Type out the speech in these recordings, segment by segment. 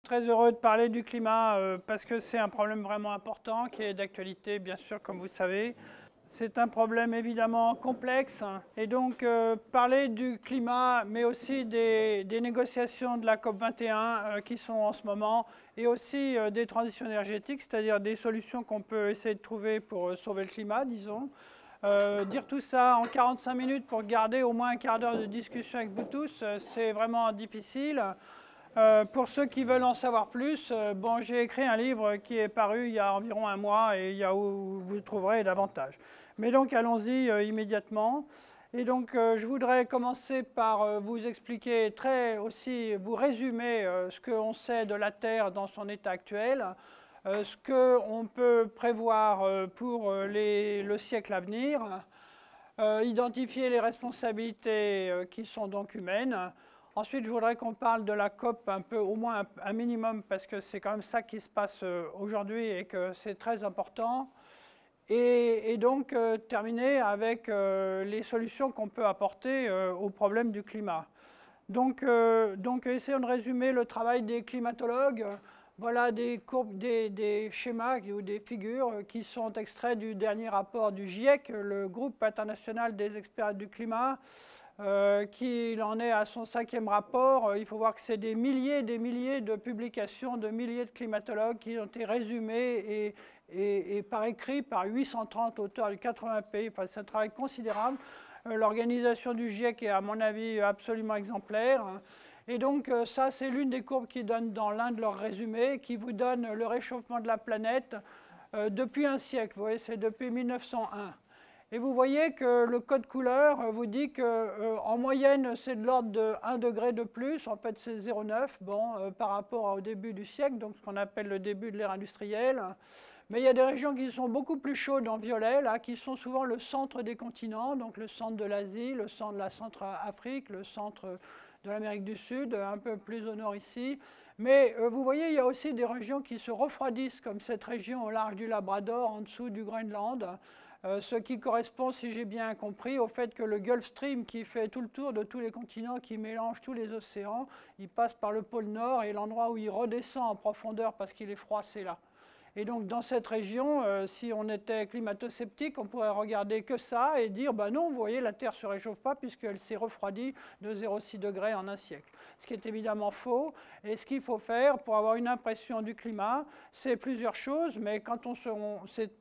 Très heureux de parler du climat parce que c'est un problème vraiment important qui est d'actualité, bien sûr, comme vous savez. C'est un problème évidemment complexe et donc parler du climat, mais aussi des négociations de la COP21 qui sont en ce moment et aussi des transitions énergétiques, c'est-à-dire des solutions qu'on peut essayer de trouver pour sauver le climat, disons. Dire tout ça en 45 minutes pour garder au moins un quart d'heure de discussion avec vous tous, c'est vraiment difficile. Pour ceux qui veulent en savoir plus, bon, j'ai écrit un livre qui est paru il y a environ un mois et il y a où vous trouverez davantage. Mais donc allons-y immédiatement. Et donc je voudrais commencer par vous expliquer vous résumer ce qu'on sait de la Terre dans son état actuel, ce qu'on peut prévoir pour le siècle à venir, identifier les responsabilités qui sont donc humaines. Ensuite, je voudrais qu'on parle de la COP un peu, au moins un minimum, parce que c'est quand même ça qui se passe aujourd'hui et que c'est très important. Et donc terminer avec les solutions qu'on peut apporter au problème du climat. Donc essayons de résumer le travail des climatologues. Voilà des courbes, des schémas ou des figures qui sont extraits du dernier rapport du GIEC, le groupe international des experts du climat, qui en est à son 5e rapport. Il faut voir que c'est des milliers de publications de milliers de climatologues qui ont été résumées et par écrit par 830 auteurs de 80 pays. Enfin, c'est un travail considérable. L'organisation du GIEC est, à mon avis, absolument exemplaire. Et donc, ça, c'est l'une des courbes qui donne dans l'un de leurs résumés, qui vous donne le réchauffement de la planète depuis un siècle. Vous voyez, c'est depuis 1901. Et vous voyez que le code couleur vous dit qu'en moyenne, c'est de l'ordre de 1 degré de plus. En fait, c'est 0,9 par rapport au début du siècle, donc ce qu'on appelle le début de l'ère industrielle. Mais il y a des régions qui sont beaucoup plus chaudes en violet, là, qui sont souvent le centre des continents, donc le centre de l'Asie, le centre de la Centrafrique, le centre de l'Amérique du Sud, un peu plus au nord ici. Mais vous voyez, il y a aussi des régions qui se refroidissent, comme cette région au large du Labrador, en dessous du Groenland. Ce qui correspond, si j'ai bien compris, au fait que le Gulf Stream, qui fait tout le tour de tous les continents, qui mélange tous les océans, il passe par le pôle Nord et l'endroit où il redescend en profondeur parce qu'il est froid, c'est là. Et donc dans cette région, si on était climato-sceptique, on pourrait regarder que ça et dire, ben non, vous voyez, la Terre ne se réchauffe pas puisqu'elle s'est refroidie de 0,6 degrés en un siècle. Ce qui est évidemment faux. Et ce qu'il faut faire pour avoir une impression du climat, c'est plusieurs choses, mais quand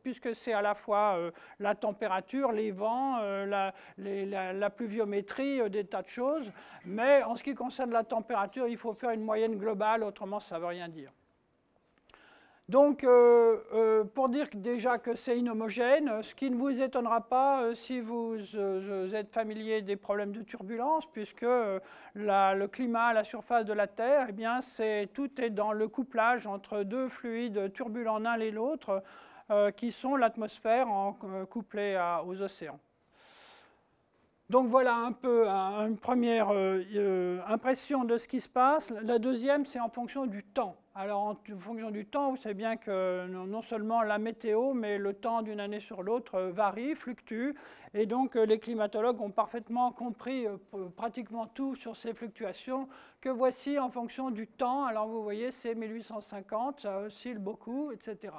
puisque c'est à la fois la température, les vents, la pluviométrie, des tas de choses, mais en ce qui concerne la température, il faut faire une moyenne globale, autrement ça ne veut rien dire. Donc, pour dire déjà que c'est inhomogène, ce qui ne vous étonnera pas si vous êtes familier des problèmes de turbulence, puisque le climat à la surface de la Terre, eh bien, tout est dans le couplage entre deux fluides turbulents l'un et l'autre, qui sont l'atmosphère couplée aux océans. Donc voilà un peu une première impression de ce qui se passe. La deuxième, c'est en fonction du temps. Alors en fonction du temps, vous savez bien que non seulement la météo, mais le temps d'une année sur l'autre varie, fluctue. Et donc les climatologues ont parfaitement compris pratiquement tout sur ces fluctuations, que voici en fonction du temps. Alors vous voyez, c'est 1850, ça oscille beaucoup, etc.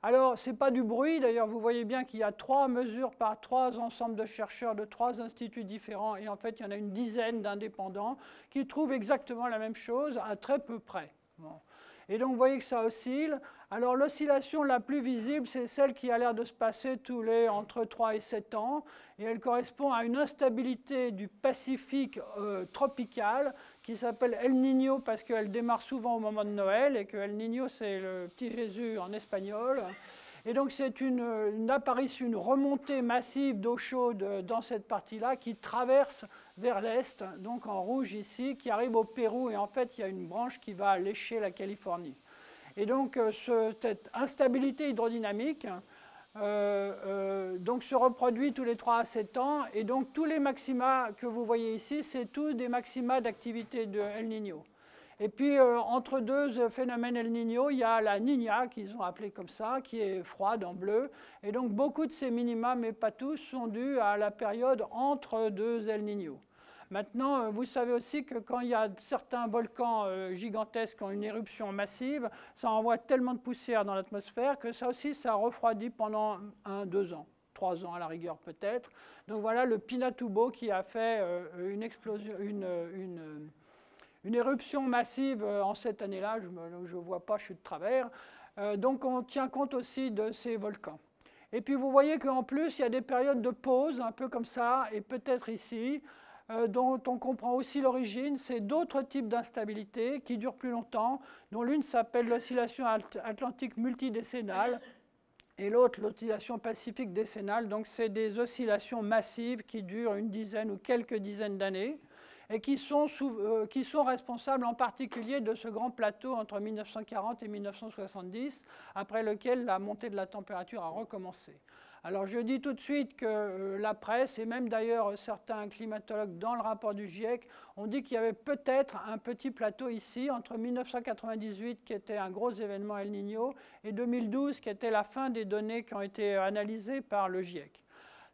Alors, ce n'est pas du bruit, d'ailleurs, vous voyez bien qu'il y a 3 mesures par 3 ensembles de chercheurs de 3 instituts différents, et en fait, il y en a une dizaine d'indépendants qui trouvent exactement la même chose à très peu près. Bon. Et donc, vous voyez que ça oscille. Alors, l'oscillation la plus visible, c'est celle qui a l'air de se passer entre 3 et 7 ans, et elle correspond à une instabilité du Pacifique tropical, qui s'appelle El Niño parce qu'elle démarre souvent au moment de Noël et que El Niño c'est le petit Jésus en espagnol. Et donc c'est une apparition, une remontée massive d'eau chaude dans cette partie-là qui traverse vers l'est, donc en rouge ici, qui arrive au Pérou et en fait il y a une branche qui va lécher la Californie. Et donc cette instabilité hydrodynamique donc se reproduit tous les 3 à 7 ans, et donc tous les maxima que vous voyez ici, c'est tous des maxima d'activité de El Niño. Et puis entre deux phénomènes El Niño, il y a la Niña, qu'ils ont appelé comme ça, qui est froide en bleu, et donc beaucoup de ces minima, mais pas tous, sont dus à la période entre deux El Niño. Maintenant, vous savez aussi que quand il y a certains volcans gigantesques qui ont une éruption massive, ça envoie tellement de poussière dans l'atmosphère que ça aussi, ça refroidit pendant 1, 2 ans. 3 ans à la rigueur peut-être. Donc voilà le Pinatubo qui a fait une explosion, une éruption massive en cette année-là. Je ne vois pas, je suis de travers. Donc on tient compte aussi de ces volcans. Et puis vous voyez qu'en plus, il y a des périodes de pause, un peu comme ça, et peut-être ici, dont on comprend aussi l'origine. C'est d'autres types d'instabilité qui durent plus longtemps, dont l'une s'appelle l'oscillation atlantique multidécennale, et l'autre l'oscillation pacifique décennale. Donc c'est des oscillations massives qui durent une dizaine ou quelques dizaines d'années, et qui sont responsables en particulier de ce grand plateau entre 1940 et 1970, après lequel la montée de la température a recommencé. Alors je dis tout de suite que la presse, et même d'ailleurs certains climatologues dans le rapport du GIEC, ont dit qu'il y avait peut-être un petit plateau ici, entre 1998, qui était un gros événement El Niño, et 2012, qui était la fin des données qui ont été analysées par le GIEC.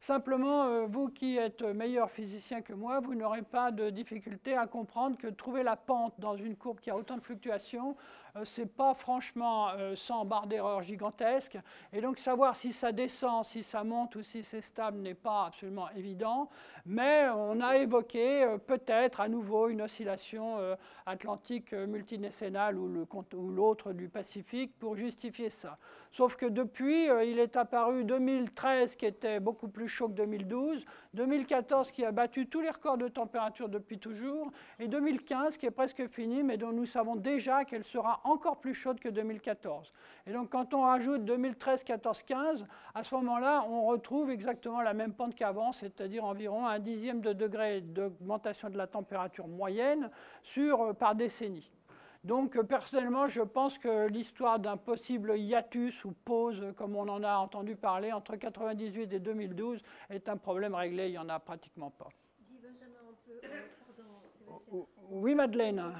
Simplement, vous qui êtes meilleur physicien que moi, vous n'aurez pas de difficulté à comprendre que trouver la pente dans une courbe qui a autant de fluctuations, ce n'est pas franchement sans barre d'erreur gigantesque. Et donc savoir si ça descend, si ça monte ou si c'est stable n'est pas absolument évident. Mais on a évoqué peut-être à nouveau une oscillation atlantique multidécennale ou l'autre du Pacifique pour justifier ça. Sauf que depuis, il est apparu 2013 qui était beaucoup plus chaud que 2012, 2014 qui a battu tous les records de température depuis toujours, et 2015 qui est presque fini, mais dont nous savons déjà qu'elle sera encore plus chaude que 2014. Et donc quand on rajoute 2013, 14, 15, à ce moment-là, on retrouve exactement la même pente qu'avant, c'est-à-dire environ 1/10 de degré d'augmentation de la température moyenne par décennie. Donc personnellement, je pense que l'histoire d'un possible hiatus ou pause, comme on en a entendu parler, entre 1998 et 2012, est un problème réglé, il n'y en a pratiquement pas. Dis Benjamin, on peut... Oui, Madeleine.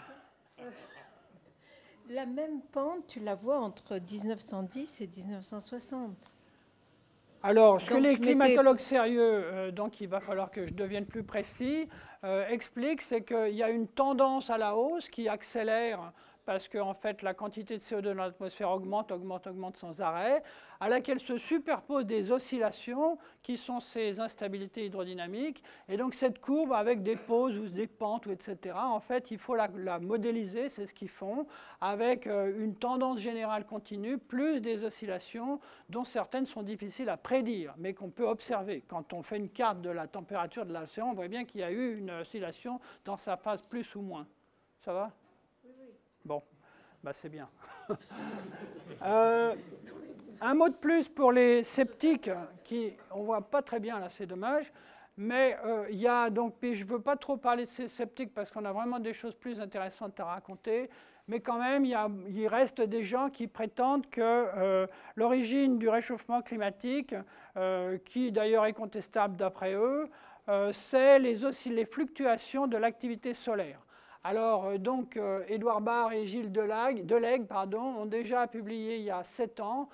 La même pente, tu la vois entre 1910 et 1960. Alors, ce que les climatologues sérieux, donc il va falloir que je devienne plus précis, expliquent, c'est qu'il y a une tendance à la hausse qui accélère parce qu'en fait la quantité de CO2 dans l'atmosphère augmente sans arrêt, à laquelle se superposent des oscillations qui sont ces instabilités hydrodynamiques. Et donc cette courbe avec des pauses ou des pentes, etc., en fait il faut la modéliser, c'est ce qu'ils font, avec une tendance générale continue, plus des oscillations dont certaines sont difficiles à prédire, mais qu'on peut observer. Quand on fait une carte de la température de l'océan, on voit bien qu'il y a eu une oscillation dans sa phase plus ou moins. Ça va ? Bon, bah c'est bien. Un mot de plus pour les sceptiques, on ne voit pas très bien là, c'est dommage, mais il y a donc, puis je ne veux pas trop parler de ces sceptiques parce qu'on a vraiment des choses plus intéressantes à raconter, mais quand même, il reste des gens qui prétendent que l'origine du réchauffement climatique, qui d'ailleurs est contestable d'après eux, c'est les fluctuations de l'activité solaire. Alors, donc, Édouard Barr et Gilles Delègue ont déjà publié il y a 7 ans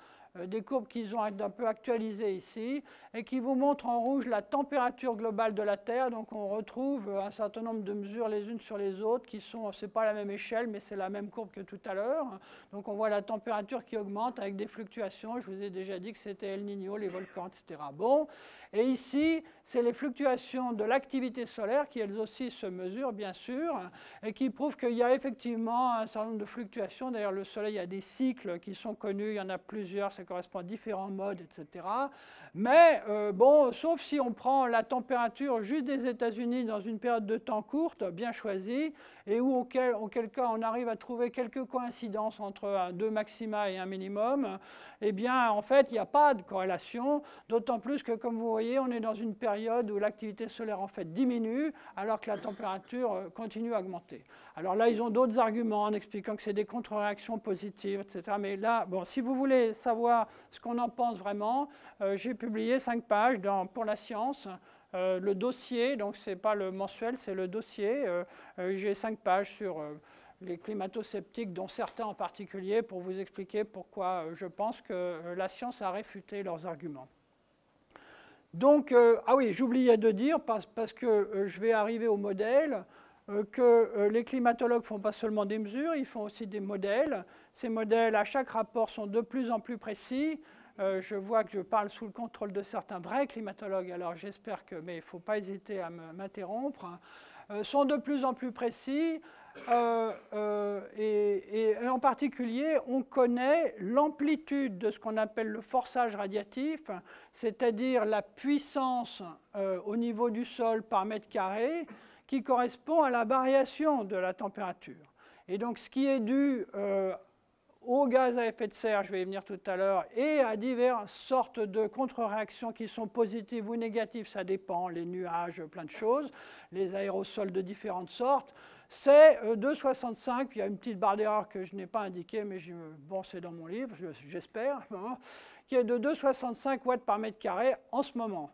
des courbes qu'ils ont un peu actualisées ici et qui vous montrent en rouge la température globale de la Terre. Donc, on retrouve un certain nombre de mesures les unes sur les autres qui sont, c'est pas la même échelle, mais c'est la même courbe que tout à l'heure. Donc, on voit la température qui augmente avec des fluctuations. Je vous ai déjà dit que c'était El Niño, les volcans, etc. Bon. Et ici, c'est les fluctuations de l'activité solaire qui, elles aussi, se mesurent, bien sûr, et qui prouvent qu'il y a effectivement un certain nombre de fluctuations. D'ailleurs, le Soleil a des cycles qui sont connus, il y en a plusieurs, ça correspond à différents modes, etc. Mais, bon, sauf si on prend la température juste des États-Unis dans une période de temps courte, bien choisie, et auquel cas on arrive à trouver quelques coïncidences entre 2 maxima et un minimum, eh bien, en fait, il n'y a pas de corrélation, d'autant plus que, comme vous voyez, on est dans une période où l'activité solaire, en fait, diminue, alors que la température continue à augmenter. Alors là, ils ont d'autres arguments en expliquant que c'est des contre-réactions positives, etc. Mais là, bon, si vous voulez savoir ce qu'on en pense vraiment, j'ai publié 5 pages pour la science, le dossier, donc ce n'est pas le mensuel, c'est le dossier. J'ai 5 pages sur les climato-sceptiques, dont certains en particulier, pour vous expliquer pourquoi je pense que la science a réfuté leurs arguments. Donc, ah oui, j'oubliais de dire, parce que je vais arriver au modèle, que les climatologues ne font pas seulement des mesures, ils font aussi des modèles. Ces modèles, à chaque rapport, sont de plus en plus précis. Je vois que je parle sous le contrôle de certains vrais climatologues, alors j'espère que, mais il ne faut pas hésiter à m'interrompre, sont de plus en plus précis. Et en particulier, on connaît l'amplitude de ce qu'on appelle le forçage radiatif, c'est-à-dire la puissance au niveau du sol par mètre carré, qui correspond à la variation de la température. Et donc, ce qui est dû aux gaz à effet de serre, je vais y venir tout à l'heure, et à diverses sortes de contre-réactions qui sont positives ou négatives, ça dépend, les nuages, plein de choses, les aérosols de différentes sortes, c'est 2,65, il y a une petite barre d'erreur que je n'ai pas indiquée, mais bon, c'est dans mon livre, j'espère, qui est de 2,65 watts par mètre carré en ce moment.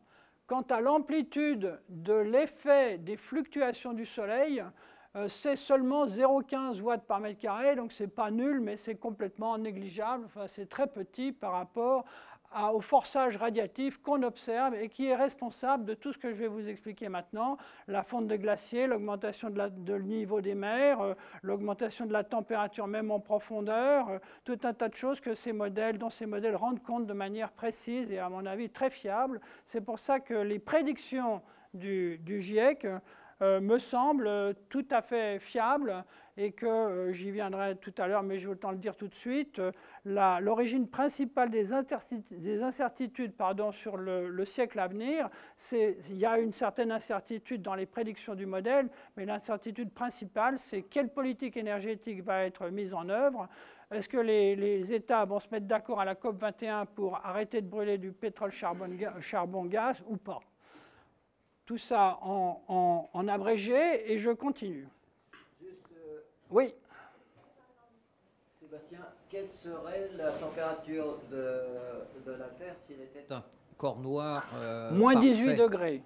Quant à l'amplitude de l'effet des fluctuations du Soleil, c'est seulement 0,15 watts par mètre carré, donc ce n'est pas nul, mais c'est complètement négligeable, enfin, c'est très petit par rapport au forçage radiatif qu'on observe et qui est responsable de tout ce que je vais vous expliquer maintenant, la fonte des glaciers, l'augmentation de niveau des mers, l'augmentation de la température même en profondeur, tout un tas de choses que dont ces modèles rendent compte de manière précise et à mon avis très fiable. C'est pour ça que les prédictions du GIEC me semblent tout à fait fiables et que j'y viendrai tout à l'heure, mais je vais autant le dire tout de suite. L'origine principale des incertitudes sur le siècle à venir, il y a une certaine incertitude dans les prédictions du modèle, mais l'incertitude principale, c'est quelle politique énergétique va être mise en œuvre. Est-ce que les États vont se mettre d'accord à la COP21 pour arrêter de brûler du pétrole, charbon, gaz ou pas? Tout ça en abrégé, et je continue. Juste, oui. Sébastien, quelle serait la température de la Terre s'il était un corps noir Moins parfait. 18 degrés.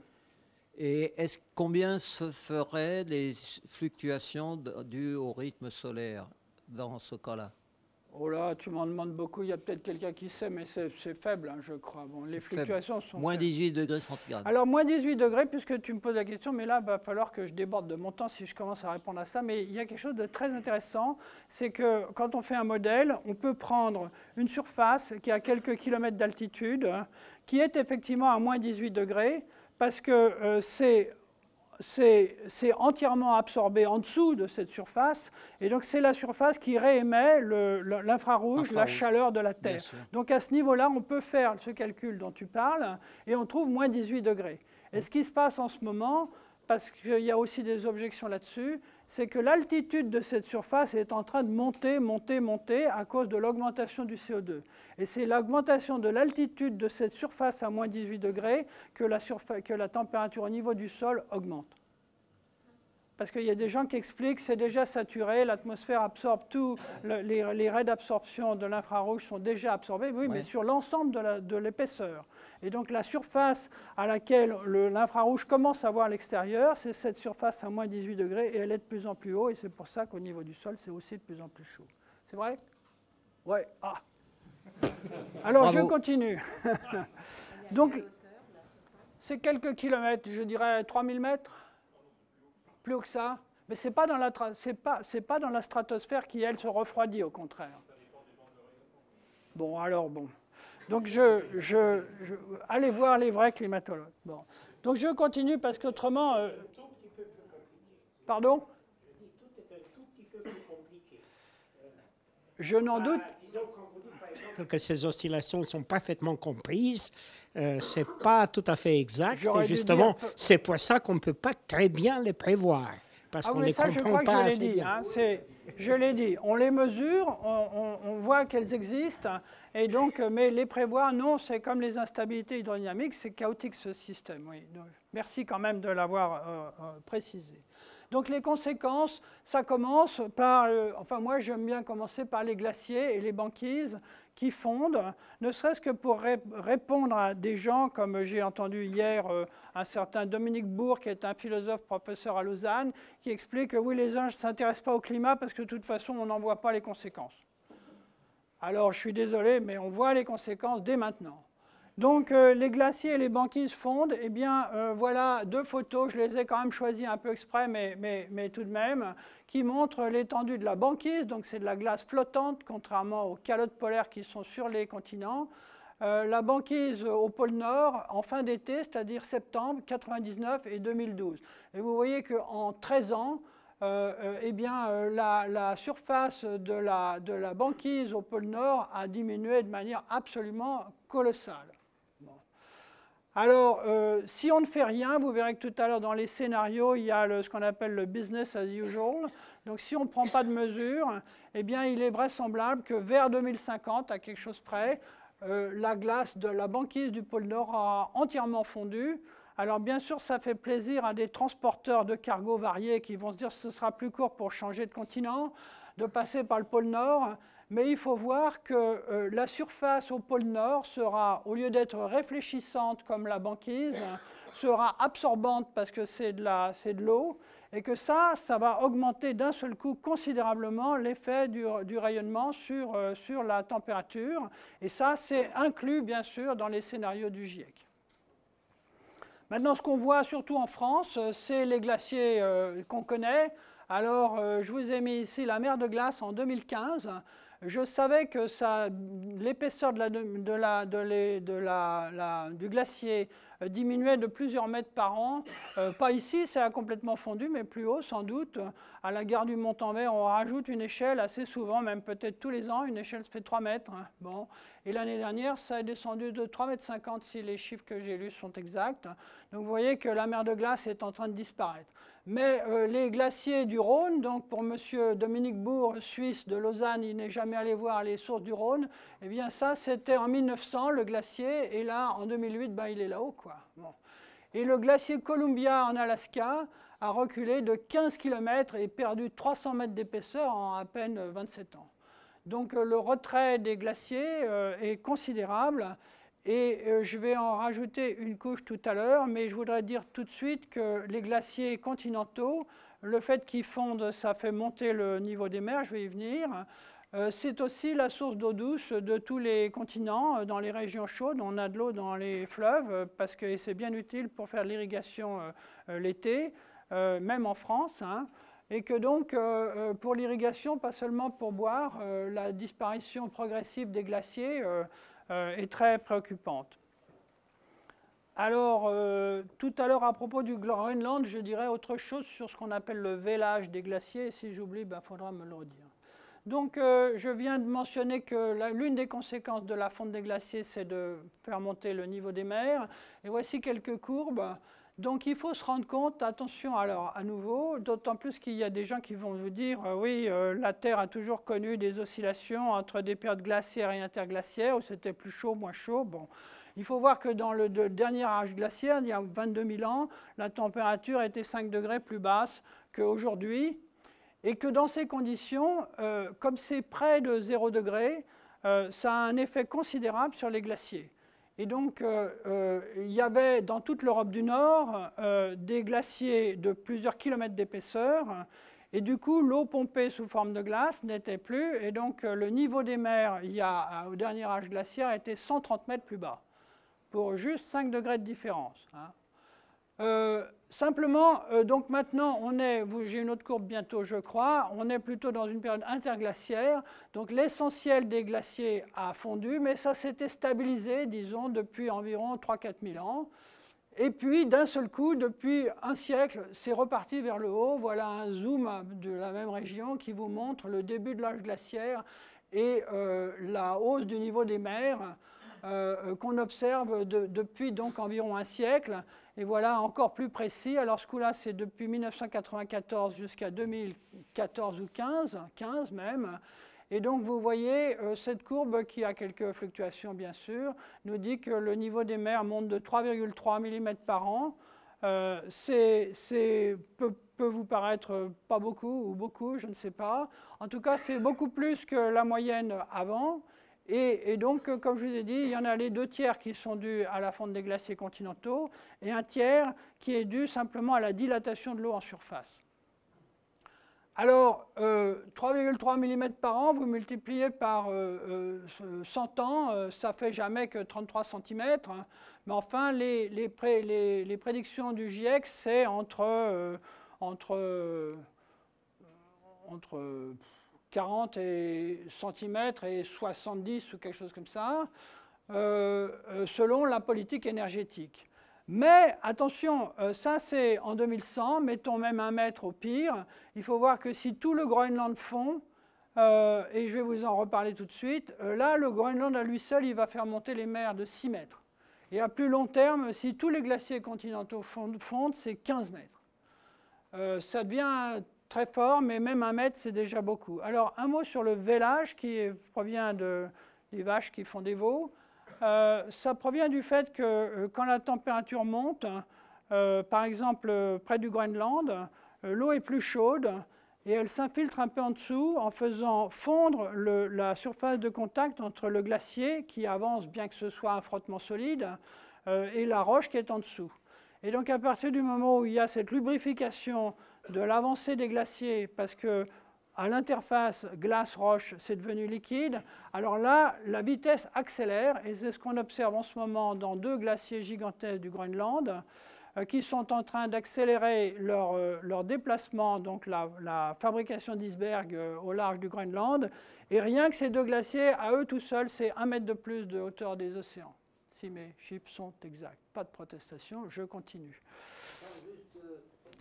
Et combien se feraient les fluctuations dues au rythme solaire dans ce cas-là? Oh là, tu m'en demandes beaucoup, il y a peut-être quelqu'un qui sait, mais c'est faible, hein, je crois. Bon, les fluctuations sont moins faibles. 18 degrés centigrades. Alors, moins 18 degrés, puisque tu me poses la question, mais là, il va falloir que je déborde de mon temps si je commence à répondre à ça. Mais il y a quelque chose de très intéressant, c'est que quand on fait un modèle, on peut prendre une surface qui a quelques kilomètres d'altitude, qui est effectivement à moins 18 degrés, parce que c'est entièrement absorbé en dessous de cette surface, et donc c'est la surface qui réémet l'infrarouge, la chaleur de la Terre. Donc à ce niveau-là, on peut faire ce calcul dont tu parles, et on trouve moins 18 degrés. Et ce qui se passe en ce moment, parce qu'il y a aussi des objections là-dessus, c'est que l'altitude de cette surface est en train de monter à cause de l'augmentation du CO2. Et c'est l'augmentation de l'altitude de cette surface à moins 18 degrés que la température au niveau du sol augmente. Parce qu'il y a des gens qui expliquent que c'est déjà saturé, l'atmosphère absorbe tout, les raies d'absorption de l'infrarouge sont déjà absorbés, oui, mais sur l'ensemble de l'épaisseur. Et donc la surface à laquelle l'infrarouge commence à voir l'extérieur, c'est cette surface à moins 18 degrés, et elle est de plus en plus haut, et c'est pour ça qu'au niveau du sol, c'est aussi de plus en plus chaud. C'est vrai? Oui. Ah. Alors bravo. Je continue. Donc, c'est quelques kilomètres, je dirais 3000 mètres. Plus haut que ça, mais ce n'est pas dans la stratosphère qui, elle, se refroidit, au contraire. Bon, alors, bon. Donc, allez voir les vrais climatologues. Bon. Donc, je continue parce qu'autrement... Pardon? Tout est un tout petit peu plus compliqué. Je n'en doute... Disons, quand vous dites, par exemple, que ces oscillations sont parfaitement comprises, ce n'est pas tout à fait exact. Et justement, c'est pour ça qu'on ne peut pas très bien les prévoir, parce qu'on ne les comprend pas assez bien. Je l'ai dit, on les mesure, on voit qu'elles existent, et donc, mais les prévoir, non, c'est comme les instabilités hydrodynamiques, c'est chaotique ce système. Oui. Donc, merci quand même de l'avoir précisé. Donc les conséquences, ça commence par, enfin moi j'aime bien commencer par les glaciers et les banquises qui fondent, ne serait-ce que pour répondre à des gens, comme j'ai entendu hier un certain Dominique Bourg, qui est un philosophe professeur à Lausanne, qui explique que oui, les gens ne s'intéressent pas au climat parce que de toute façon on n'en voit pas les conséquences. Alors je suis désolé, mais on voit les conséquences dès maintenant. Donc les glaciers et les banquises fondent. Eh bien voilà deux photos, je les ai quand même choisies un peu exprès, mais tout de même, qui montrent l'étendue de la banquise. Donc c'est de la glace flottante, contrairement aux calottes polaires qui sont sur les continents. La banquise au pôle Nord en fin d'été, c'est-à-dire septembre 1999 et 2012. Et vous voyez qu'en 13 ans, eh bien, la surface de la banquise au pôle Nord a diminué de manière absolument colossale. Bon. Alors, si on ne fait rien, vous verrez que tout à l'heure dans les scénarios, il y a ce qu'on appelle le business as usual. Donc si on ne prend pas de mesures, eh bien, il est vraisemblable que vers 2050, à quelque chose près, la glace de la banquise du pôle Nord aura entièrement fondu. Alors bien sûr, ça fait plaisir à des transporteurs de cargo variés qui vont se dire que ce sera plus court pour changer de continent, de passer par le pôle Nord. Mais il faut voir que la surface au pôle Nord sera, au lieu d'être réfléchissante comme la banquise, sera absorbante parce que c'est de l'eau. Et que ça va augmenter d'un seul coup considérablement l'effet du rayonnement sur la température. Et ça, c'est inclus, bien sûr, dans les scénarios du GIEC. Maintenant, ce qu'on voit surtout en France, c'est les glaciers qu'on connaît. Alors, je vous ai mis ici la mer de glace en 2015. Je savais que l'épaisseur du glacier diminuait de plusieurs mètres par an. Pas ici, ça a complètement fondu, mais plus haut sans doute. À la gare du Mont-en-Vert, on rajoute une échelle assez souvent, même peut-être tous les ans. Une échelle se fait 3 mètres. Bon. Et l'année dernière, ça est descendu de 3,50 mètres si les chiffres que j'ai lus sont exacts. Donc vous voyez que la mer de glace est en train de disparaître. Mais les glaciers du Rhône, donc pour M. Dominique Bourg, Suisse de Lausanne, il n'est jamais allé voir les sources du Rhône, eh bien ça c'était en 1900 le glacier, et là en 2008, ben, il est là-haut quoi. Bon. Et le glacier Columbia en Alaska a reculé de 15 km et perdu 300 mètres d'épaisseur en à peine 27 ans. Donc le retrait des glaciers est considérable. Et je vais en rajouter une couche tout à l'heure, mais je voudrais dire tout de suite que les glaciers continentaux, le fait qu'ils fondent, ça fait monter le niveau des mers, je vais y venir. C'est aussi la source d'eau douce de tous les continents. Dans les régions chaudes, on a de l'eau dans les fleuves, parce que c'est bien utile pour faire de l'irrigation l'été, même en France. Hein. Et que donc, pour l'irrigation, pas seulement pour boire, la disparition progressive des glaciers est très préoccupante. Alors, tout à l'heure, à propos du Groenland, je dirais autre chose sur ce qu'on appelle le vélage des glaciers. Si j'oublie, il faudra me le redire. Donc, je viens de mentionner que l'une des conséquences de la fonte des glaciers, c'est de faire monter le niveau des mers. Et voici quelques courbes. Donc, il faut se rendre compte, attention alors à nouveau, d'autant plus qu'il y a des gens qui vont vous dire oui, la Terre a toujours connu des oscillations entre des périodes glaciaires et interglaciaires, où c'était plus chaud, moins chaud. Bon. Il faut voir que dans le dernier âge glaciaire, il y a 22 000 ans, la température était 5 degrés plus basse qu'aujourd'hui, et que dans ces conditions, comme c'est près de 0 degré, ça a un effet considérable sur les glaciers. Et donc, il y avait dans toute l'Europe du Nord des glaciers de plusieurs kilomètres d'épaisseur. Et du coup, l'eau pompée sous forme de glace n'était plus. Et donc, le niveau des mers, au dernier âge glaciaire, était 130 mètres plus bas, pour juste 5 degrés de différence. Hein. Simplement, donc maintenant, j'ai une autre courbe bientôt, je crois, on est plutôt dans une période interglaciaire. Donc l'essentiel des glaciers a fondu, mais ça s'était stabilisé, disons, depuis environ 3 000 à 4 000 ans. Et puis, d'un seul coup, depuis un siècle, c'est reparti vers le haut. Voilà un zoom de la même région qui vous montre le début de l'âge glaciaire et la hausse du niveau des mers qu'on observe depuis donc environ un siècle. Et voilà encore plus précis. Alors ce coup-là, c'est depuis 1994 jusqu'à 2014 ou 15 même. Et donc vous voyez, cette courbe qui a quelques fluctuations bien sûr, nous dit que le niveau des mers monte de 3,3 mm par an. Peut vous paraître pas beaucoup ou beaucoup, je ne sais pas. En tout cas, c'est beaucoup plus que la moyenne avant. Et donc, comme je vous ai dit, il y en a les 2 tiers qui sont dus à la fonte des glaciers continentaux et un tiers qui est dû simplement à la dilatation de l'eau en surface. Alors, 3,3 mm par an, vous multipliez par 100 ans, ça fait jamais que 33 cm. Hein. Mais enfin, les prédictions du GIEC, c'est entre 40 cm et 70 ou quelque chose comme ça, selon la politique énergétique. Mais attention, ça c'est en 2100, mettons même 1 mètre au pire. Il faut voir que si tout le Groenland fond, et je vais vous en reparler tout de suite, là le Groenland à lui seul, il va faire monter les mers de 6 mètres. Et à plus long terme, si tous les glaciers continentaux fondent, c'est 15 mètres. Ça devient très fort, mais même 1 mètre, c'est déjà beaucoup. Alors, un mot sur le vélage qui provient des vaches qui font des veaux. Ça provient du fait que quand la température monte, par exemple près du Groenland, l'eau est plus chaude et elle s'infiltre un peu en dessous en faisant fondre la surface de contact entre le glacier qui avance, bien que ce soit un frottement solide, et la roche qui est en dessous. Et donc à partir du moment où il y a cette lubrification de l'avancée des glaciers, parce que à l'interface glace-roche, c'est devenu liquide, alors là, la vitesse accélère, et c'est ce qu'on observe en ce moment dans 2 glaciers gigantesques du Groenland, qui sont en train d'accélérer leur déplacement, donc la fabrication d'icebergs au large du Groenland, et rien que ces 2 glaciers, à eux tout seuls, c'est 1 mètre de plus de hauteur des océans. Si mes chiffres sont exacts. Pas de protestation, je continue.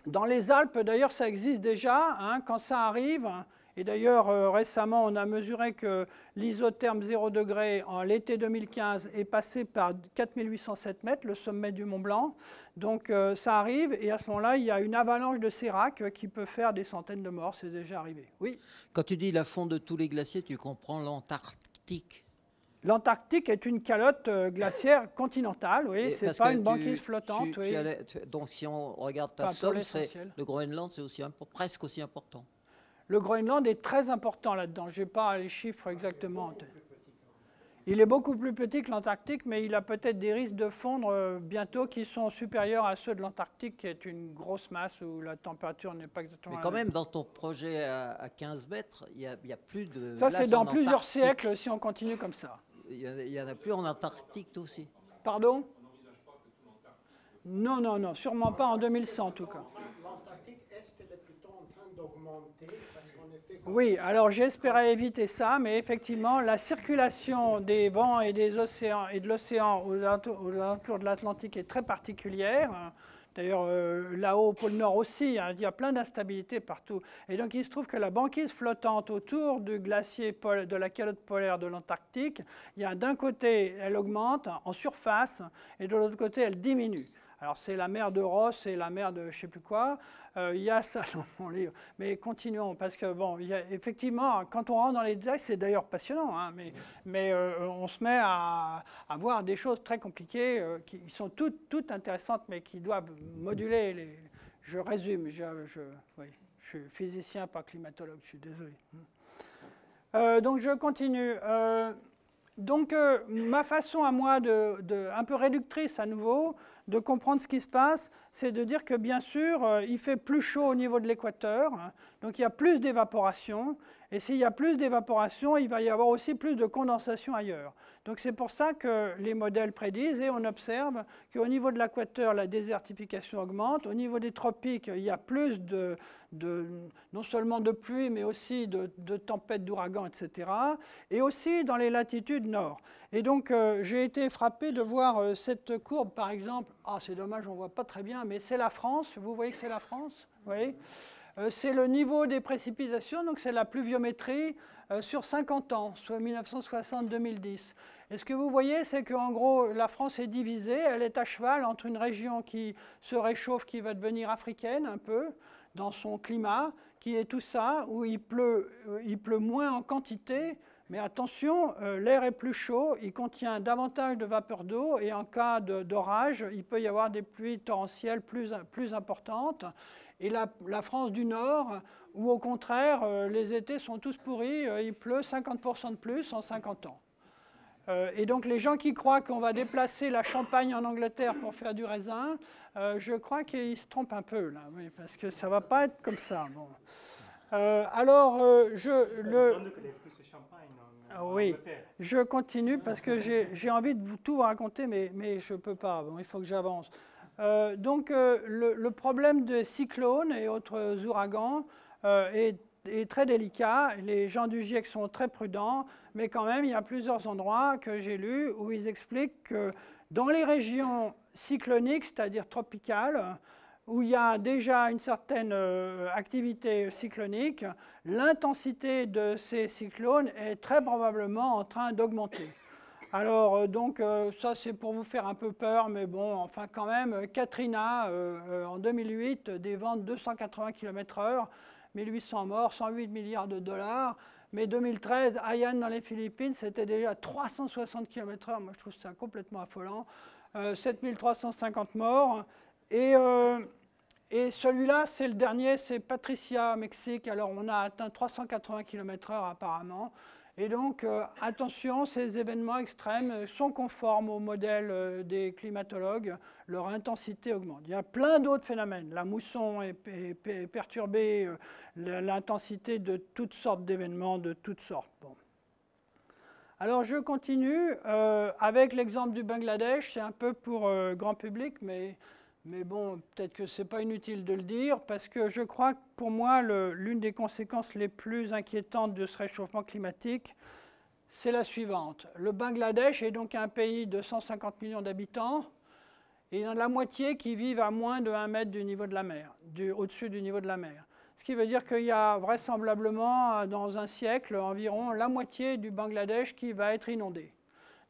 Dans les Alpes, d'ailleurs, ça existe déjà, hein, quand ça arrive. Et d'ailleurs, récemment, on a mesuré que l'isotherme 0 degré en l'été 2015 est passé par 4807 mètres, le sommet du Mont Blanc. Donc ça arrive, et à ce moment-là, il y a une avalanche de sérac qui peut faire des centaines de morts. C'est déjà arrivé. Oui. Quand tu dis la fonte de tous les glaciers, tu comprends l'Antarctique? L'Antarctique est une calotte glaciaire continentale, oui, c'est pas une banquise flottante. Oui. Donc si on regarde ta somme, le Groenland c'est aussi presque aussi important. Le Groenland est très important là-dedans, je n'ai pas les chiffres exactement en tête. Il est beaucoup plus petit que l'Antarctique, mais il a peut-être des risques de fondre bientôt qui sont supérieurs à ceux de l'Antarctique, qui est une grosse masse où la température n'est pas exactement... Mais quand même, dans ton projet à 15 mètres, il y a plus de... Ça, c'est dans plusieurs siècles si on continue comme ça. Il n'y en a plus en Antarctique aussi. Pardon? Non, non, non, sûrement pas en 2100 en tout cas. L'Antarctique Est est plutôt en train d'augmenter. Oui, alors j'espérais éviter ça, mais effectivement, la circulation des vents et des océans et de l'océan aux alentours de l'Atlantique est très particulière. D'ailleurs, là-haut au pôle Nord aussi, hein, il y a plein d'instabilités partout. Et donc, il se trouve que la banquise flottante autour du glacier de la calotte polaire de l'Antarctique, il y a d'un côté, elle augmente en surface, et de l'autre côté, elle diminue. Alors, c'est la mer de Ross et la mer de je ne sais plus quoi. Il y a ça dans mon livre. Mais continuons, parce que, bon, il y a, effectivement, quand on rentre dans les détails, c'est d'ailleurs passionnant, hein, mais on se met à voir des choses très compliquées qui sont toutes intéressantes, mais qui doivent moduler les... Je résume, oui, je suis physicien, pas climatologue, je suis désolé. Donc, je continue. Donc, ma façon à moi, un peu réductrice à nouveau, de comprendre ce qui se passe, c'est de dire que bien sûr, il fait plus chaud au niveau de l'équateur, hein, donc il y a plus d'évaporation, et s'il y a plus d'évaporation, il va y avoir aussi plus de condensation ailleurs. Donc c'est pour ça que les modèles prédisent, et on observe qu'au niveau de l'équateur, la désertification augmente, au niveau des tropiques, il y a plus non seulement de pluie, mais aussi de tempêtes, d'ouragans, etc., et aussi dans les latitudes nord. Et donc, j'ai été frappé de voir cette courbe, par exemple. Ah, c'est dommage, on ne voit pas très bien, mais c'est la France. Vous voyez que c'est la France? Oui. C'est le niveau des précipitations, donc c'est la pluviométrie sur 50 ans, soit 1960-2010. Et ce que vous voyez, c'est qu'en gros, la France est divisée. Elle est à cheval entre une région qui se réchauffe, qui va devenir africaine un peu, dans son climat, qui est tout ça, où il pleut moins en quantité. Mais attention, l'air est plus chaud, il contient davantage de vapeur d'eau et en cas d'orage, il peut y avoir des pluies torrentielles plus importantes. Et la France du Nord, où au contraire, les étés sont tous pourris, il pleut 50% de plus en 50 ans. Et donc les gens qui croient qu'on va déplacer la Champagne en Angleterre pour faire du raisin, je crois qu'ils se trompent un peu là, oui, parce que ça ne va pas être comme ça. Bon. Oui, je continue parce que j'ai envie de tout vous raconter, mais je ne peux pas. Bon, il faut que j'avance. Le problème des cyclones et autres ouragans est très délicat. Les gens du GIEC sont très prudents, mais quand même, il y a plusieurs endroits que j'ai lus où ils expliquent que dans les régions cycloniques, c'est-à-dire tropicales, où il y a déjà une certaine activité cyclonique, l'intensité de ces cyclones est très probablement en train d'augmenter. Alors, ça c'est pour vous faire un peu peur, mais bon, enfin quand même, Katrina, en 2008, des vents de 280 km/h, 1800 morts, 108 milliards de dollars. Mais 2013, Haiyan dans les Philippines, c'était déjà 360 km/h. Moi, je trouve ça complètement affolant. 7350 morts. Et celui-là, c'est le dernier, c'est Patricia, Mexique. Alors, on a atteint 380 km/h apparemment. Et donc, attention, ces événements extrêmes sont conformes au modèle des climatologues. Leur intensité augmente. Il y a plein d'autres phénomènes. La mousson est perturbée, l'intensité de toutes sortes d'événements, de toutes sortes. Bon. Alors, je continue avec l'exemple du Bangladesh. C'est un peu pour grand public, mais bon, peut-être que ce n'est pas inutile de le dire, parce que je crois que pour moi, l'une des conséquences les plus inquiétantes de ce réchauffement climatique, c'est la suivante. Le Bangladesh est donc un pays de 150 millions d'habitants, et il y en a la moitié qui vivent à moins de 1 mètre du niveau de la mer, au-dessus du niveau de la mer. Ce qui veut dire qu'il y a vraisemblablement, dans un siècle environ, la moitié du Bangladesh qui va être inondée.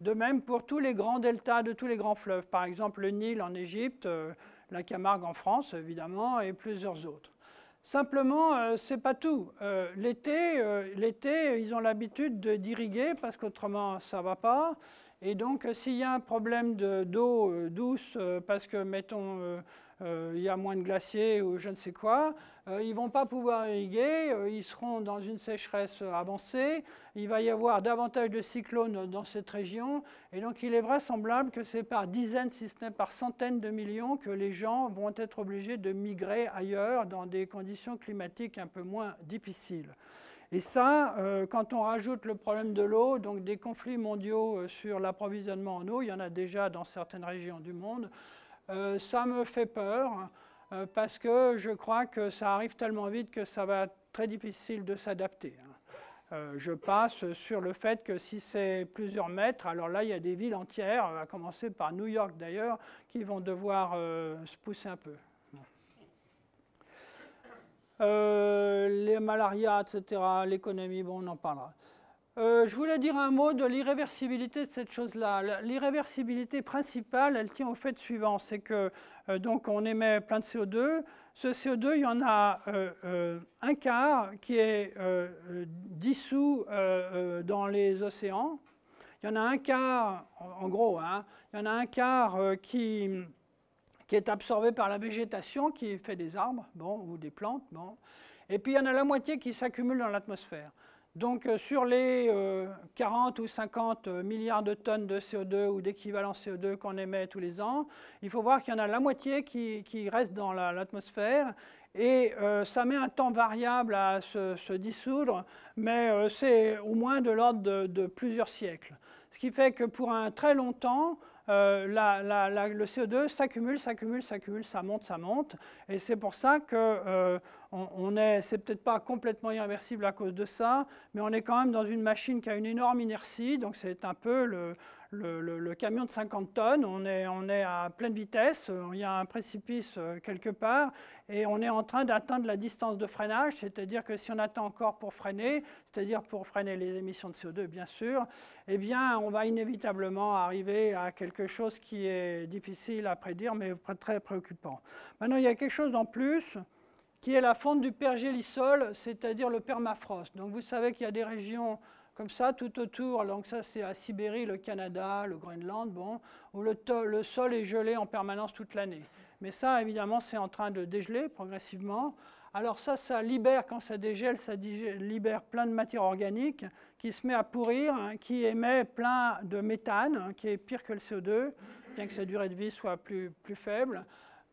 De même pour tous les grands deltas de tous les grands fleuves, par exemple le Nil en Égypte, la Camargue en France évidemment, et plusieurs autres. Simplement, ce n'est pas tout. L'été, ils ont l'habitude d'irriguer parce qu'autrement ça ne va pas. Et donc s'il y a un problème d'eau douce parce que, mettons, il y a moins de glaciers ou je ne sais quoi, ils ne vont pas pouvoir irriguer, ils seront dans une sécheresse avancée, il va y avoir davantage de cyclones dans cette région, et donc il est vraisemblable que c'est par dizaines, si ce n'est par centaines de millions, que les gens vont être obligés de migrer ailleurs dans des conditions climatiques un peu moins difficiles. Et ça, quand on rajoute le problème de l'eau, donc des conflits mondiaux sur l'approvisionnement en eau, il y en a déjà dans certaines régions du monde, ça me fait peur parce que je crois que ça arrive tellement vite que ça va être très difficile de s'adapter. Je passe sur le fait que si c'est plusieurs mètres, alors là il y a des villes entières, à commencer par New York d'ailleurs, qui vont devoir se pousser un peu. Les malarias, etc., l'économie, bon, on en parlera. Je voulais dire un mot de l'irréversibilité de cette chose-là. L'irréversibilité principale, elle tient au fait suivant, c'est que donc on émet plein de CO2. Ce CO2, il y en a un quart qui est dissous dans les océans. Il y en a un quart, en gros, hein, il y en a un quart qui est absorbé par la végétation, qui fait des arbres, bon, ou des plantes. Bon. Et puis il y en a la moitié qui s'accumule dans l'atmosphère. Donc sur les 40 ou 50 milliards de tonnes de CO2 ou d'équivalent CO2 qu'on émet tous les ans, il faut voir qu'il y en a la moitié qui reste dans l'atmosphère. Et ça met un temps variable à se dissoudre, mais c'est au moins de l'ordre de plusieurs siècles. Ce qui fait que pour un très long temps, le CO2 s'accumule, ça monte. Et c'est pour ça que c'est peut-être pas complètement irréversible à cause de ça, mais on est quand même dans une machine qui a une énorme inertie, donc c'est un peu le camion de 50 tonnes, on est à pleine vitesse, il y a un précipice quelque part, et on est en train d'atteindre la distance de freinage, c'est-à-dire que si on attend encore pour freiner, c'est-à-dire pour freiner les émissions de CO2 bien sûr, eh bien on va inévitablement arriver à quelque chose qui est difficile à prédire, mais très préoccupant. Maintenant, il y a quelque chose en plus, qui est la fonte du pergélisol, c'est-à-dire le permafrost. Donc vous savez qu'il y a des régions comme ça tout autour, donc ça c'est à Sibérie, le Canada, le Groenland, bon, où le sol est gelé en permanence toute l'année. Mais ça, évidemment, c'est en train de dégeler progressivement. Alors ça libère, quand ça dégèle, ça libère plein de matière organique qui se met à pourrir, hein, qui émet plein de méthane, hein, qui est pire que le CO2, bien que sa durée de vie soit plus faible.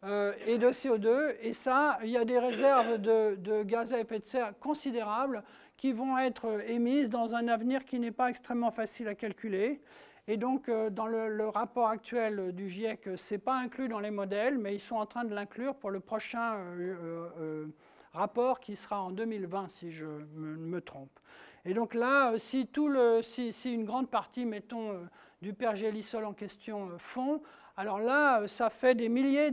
et de CO2. Et ça, il y a des réserves de gaz à effet de serre considérables qui vont être émises dans un avenir qui n'est pas extrêmement facile à calculer. Et donc, dans le rapport actuel du GIEC, ce n'est pas inclus dans les modèles, mais ils sont en train de l'inclure pour le prochain rapport qui sera en 2020, si je me trompe. Et donc là, si une grande partie, mettons, du pergélisol en question fond, alors là, ça fait des milliers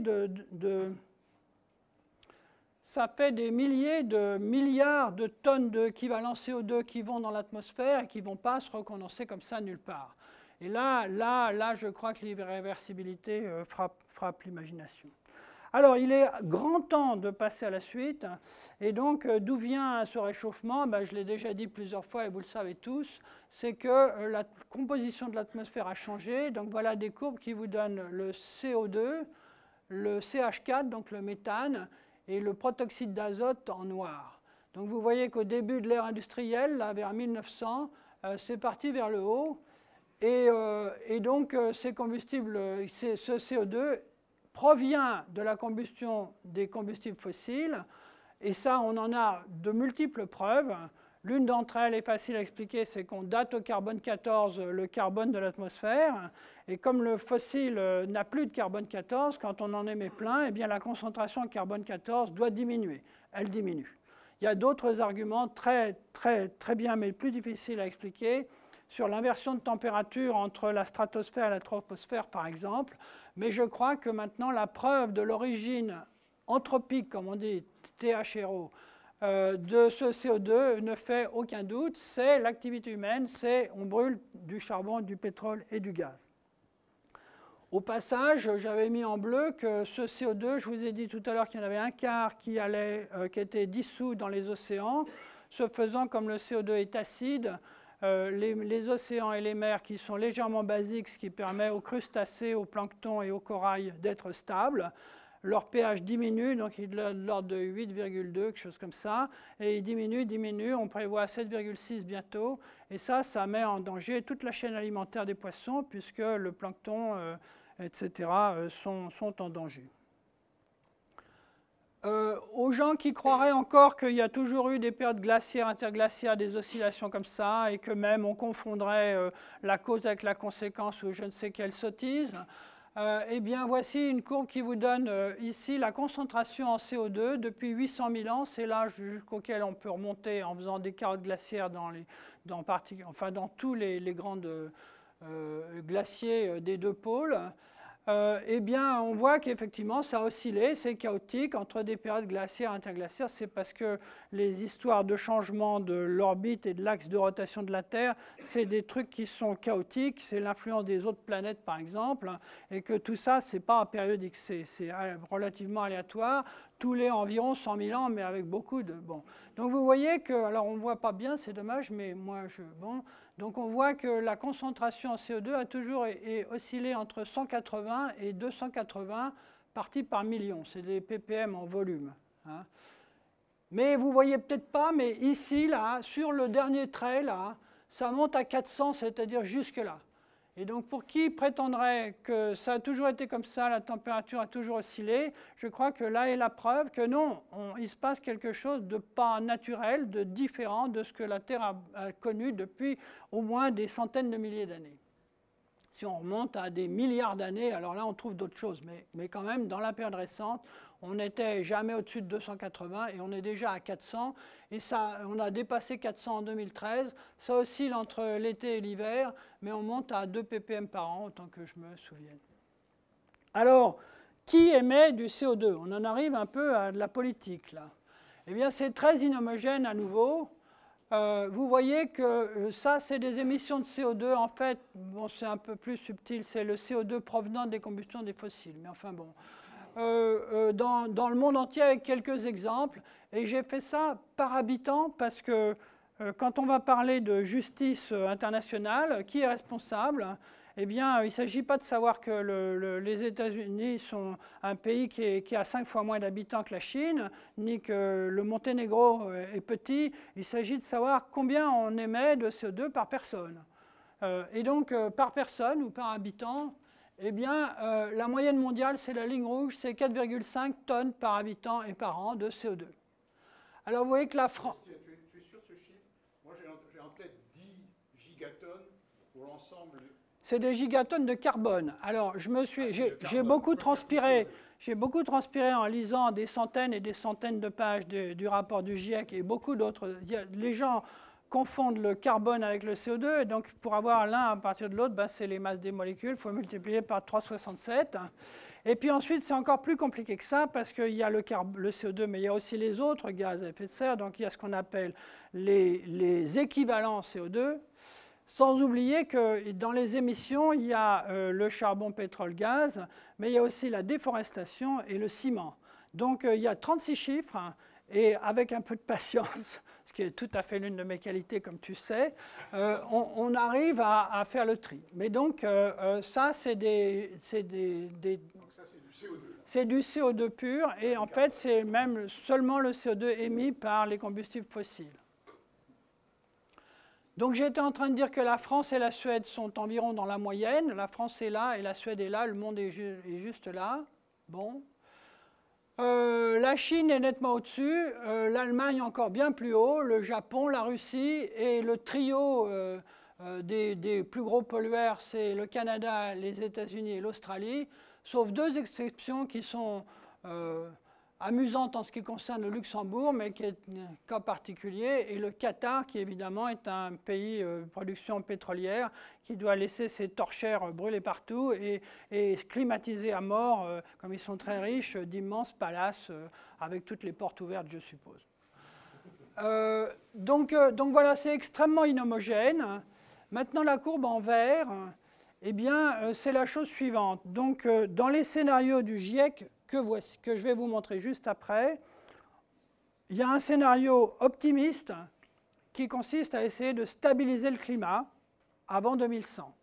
ça fait des milliers de milliards de tonnes d'équivalent CO2 qui vont dans l'atmosphère et qui ne vont pas se recondenser comme ça nulle part. Et là, je crois que l'irréversibilité frappe l'imagination. Alors, il est grand temps de passer à la suite. Et donc, d'où vient ce réchauffement? Je l'ai déjà dit plusieurs fois et vous le savez tous, c'est que la composition de l'atmosphère a changé. Donc, voilà des courbes qui vous donnent le CO2, le CH4, donc le méthane, et le protoxyde d'azote en noir. Donc, vous voyez qu'au début de l'ère industrielle, là, vers 1900, c'est parti vers le haut. Et donc, ces combustibles, ce CO2 provient de la combustion des combustibles fossiles. Et ça, on en a de multiples preuves. L'une d'entre elles est facile à expliquer, c'est qu'on date au carbone 14 le carbone de l'atmosphère. Et comme le fossile n'a plus de carbone 14, quand on en émet plein, eh bien, la concentration en carbone 14 doit diminuer. Elle diminue. Il y a d'autres arguments très bien, mais plus difficiles à expliquer, sur l'inversion de température entre la stratosphère et la troposphère, par exemple. Mais je crois que maintenant, la preuve de l'origine anthropique, comme on dit, THRO, de ce CO2 ne fait aucun doute. C'est l'activité humaine, on brûle du charbon, du pétrole et du gaz. Au passage, j'avais mis en bleu que ce CO2, je vous ai dit tout à l'heure qu'il y en avait un quart qui était dissous dans les océans. Ce faisant, comme le CO2 est acide, les océans et les mers qui sont légèrement basiques, ce qui permet aux crustacés, aux planctons et aux corails d'être stables. Leur pH diminue, donc il est de l'ordre de 8,2, quelque chose comme ça, et il diminue, on prévoit 7,6 bientôt, et ça met en danger toute la chaîne alimentaire des poissons, puisque le plancton, etc., sont en danger. Aux gens qui croiraient encore qu'il y a toujours eu des périodes glaciaires, interglaciaires, des oscillations comme ça, et que même on confondrait la cause avec la conséquence ou je ne sais quelle sottise, eh bien voici une courbe qui vous donne ici la concentration en CO2 depuis 800 000 ans. C'est l'âge jusqu'auquel on peut remonter en faisant des carottes glaciaires dans tous les grands glaciers des deux pôles. Eh bien, on voit qu'effectivement, ça a oscillé, c'est chaotique entre des périodes glaciaires et interglaciaires. C'est parce que les histoires de changement de l'orbite et de l'axe de rotation de la Terre, c'est des trucs qui sont chaotiques, c'est l'influence des autres planètes, par exemple, et que tout ça, c'est pas périodique, c'est relativement aléatoire, tous les environ 100 000 ans, mais avec beaucoup de... Bon. Donc, vous voyez que, alors on ne voit pas bien, c'est dommage, mais moi, donc on voit que la concentration en CO2 a toujours oscillé entre 180 et 280 parties par million. C'est des ppm en volume. Hein. Mais vous ne voyez peut-être pas, mais ici, là, sur le dernier trait, là, ça monte à 400, c'est-à-dire jusque-là. Et donc pour qui prétendrait que ça a toujours été comme ça, la température a toujours oscillé, je crois que là est la preuve que non, il se passe quelque chose de pas naturel, de différent de ce que la Terre a connu depuis au moins des centaines de milliers d'années. Si on remonte à des milliards d'années, alors là on trouve d'autres choses, mais quand même dans la période récente, on n'était jamais au-dessus de 280 et on est déjà à 400. Et ça, on a dépassé 400 en 2013. Ça oscille entre l'été et l'hiver, mais on monte à 2 ppm par an, autant que je me souvienne. Alors, qui émet du CO2? On en arrive un peu à de la politique, là. Eh bien, c'est très inhomogène à nouveau. Vous voyez que ça, c'est des émissions de CO2. En fait, bon, c'est un peu plus subtil, c'est le CO2 provenant des combustions des fossiles. Mais enfin, bon... dans le monde entier avec quelques exemples. Et j'ai fait ça par habitant parce que quand on va parler de justice internationale, qui est responsable? Eh bien, il ne s'agit pas de savoir que les États-Unis sont un pays qui a 5 fois moins d'habitants que la Chine, ni que le Monténégro est petit. Il s'agit de savoir combien on émet de CO2 par personne. Et donc, par personne ou par habitant, eh bien, la moyenne mondiale, c'est la ligne rouge, c'est 4,5 tonnes par habitant et par an de CO2. Alors, vous voyez que la France... Tu es sûr de ce chiffre? Moi, j'ai en tête 10 gigatonnes pour l'ensemble. C'est des gigatonnes de carbone. Alors, j'ai beaucoup transpiré. J'ai beaucoup transpiré en lisant des centaines et des centaines de pages du rapport du GIEC et beaucoup d'autres. Les gens confondent le carbone avec le CO2, et donc pour avoir l'un à partir de l'autre, ben, c'est les masses des molécules, il faut multiplier par 3,67. Et puis ensuite, c'est encore plus compliqué que ça, parce qu'il y a le CO2, mais il y a aussi les autres gaz à effet de serre, donc il y a ce qu'on appelle les équivalents CO2, sans oublier que dans les émissions, il y a le charbon, pétrole, gaz, mais il y a aussi la déforestation et le ciment. Donc il y a 36 chiffres, et avec un peu de patience, ce qui est tout à fait l'une de mes qualités, comme tu sais, on arrive à faire le tri. Mais donc, ça, c'est du CO2. C'est du CO2 pur, et en fait, c'est même seulement le CO2 émis par les combustibles fossiles. Donc, j'étais en train de dire que la France et la Suède sont environ dans la moyenne. La France est là et la Suède est là, le monde est juste là. Bon. La Chine est nettement au-dessus, l'Allemagne encore bien plus haut, le Japon, la Russie et le trio des plus gros pollueurs, c'est le Canada, les États-Unis et l'Australie, sauf deux exceptions qui sont amusantes en ce qui concerne le Luxembourg, mais qui est un cas particulier, et le Qatar, qui évidemment est un pays de production pétrolière, qui doit laisser ses torchères brûler partout et climatiser à mort, comme ils sont très riches, d'immenses palaces avec toutes les portes ouvertes, je suppose. Donc voilà, c'est extrêmement inhomogène. Maintenant, la courbe en vert, eh bien, c'est la chose suivante. Donc, dans les scénarios du GIEC que je vais vous montrer juste après, il y a un scénario optimiste qui consiste à essayer de stabiliser le climat avant 2100.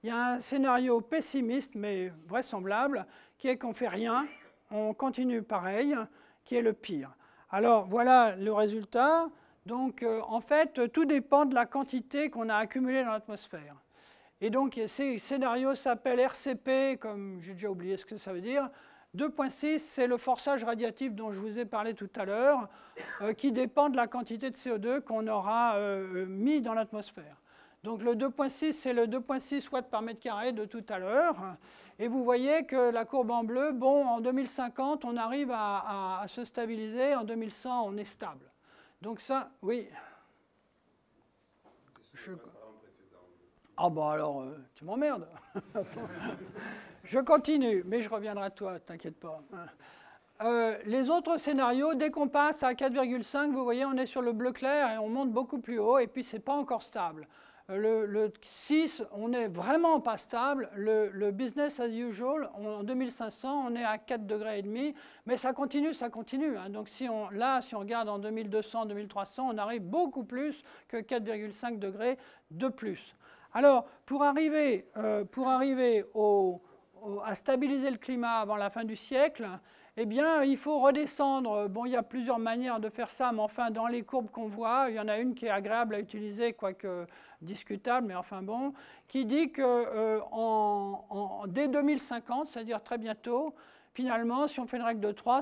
Il y a un scénario pessimiste, mais vraisemblable, qui est qu'on ne fait rien, on continue pareil, qui est le pire. Alors, voilà le résultat. Donc, en fait, tout dépend de la quantité qu'on a accumulée dans l'atmosphère. Et donc, ces scénarios s'appellent RCP, comme j'ai déjà oublié ce que ça veut dire. 2.6, c'est le forçage radiatif dont je vous ai parlé tout à l'heure, qui dépend de la quantité de CO2 qu'on aura mis dans l'atmosphère. Donc le 2.6, c'est le 2.6 watts par mètre carré de tout à l'heure. Et vous voyez que la courbe en bleu, bon, en 2050, on arrive à se stabiliser. En 2100, on est stable. Donc ça, oui. Ah bah alors, tu m'emmerdes. Je continue, mais je reviendrai à toi, t'inquiète pas. Les autres scénarios, dès qu'on passe à 4,5, vous voyez, on est sur le bleu clair et on monte beaucoup plus haut, et puis c'est pas encore stable. Le 6, on n'est vraiment pas stable. Le business as usual, en 2500, on est à 4,5 degrés, mais ça continue. Hein. Donc si on regarde en 2200, 2300, on arrive beaucoup plus que 4,5 degrés de plus. Alors, pour arriver à stabiliser le climat avant la fin du siècle, eh bien, il faut redescendre. Bon, il y a plusieurs manières de faire ça, mais enfin, dans les courbes qu'on voit, il y en a une qui est agréable à utiliser, quoique discutable, mais enfin bon, qui dit que dès 2050, c'est-à-dire très bientôt, finalement, si on fait une règle de 3,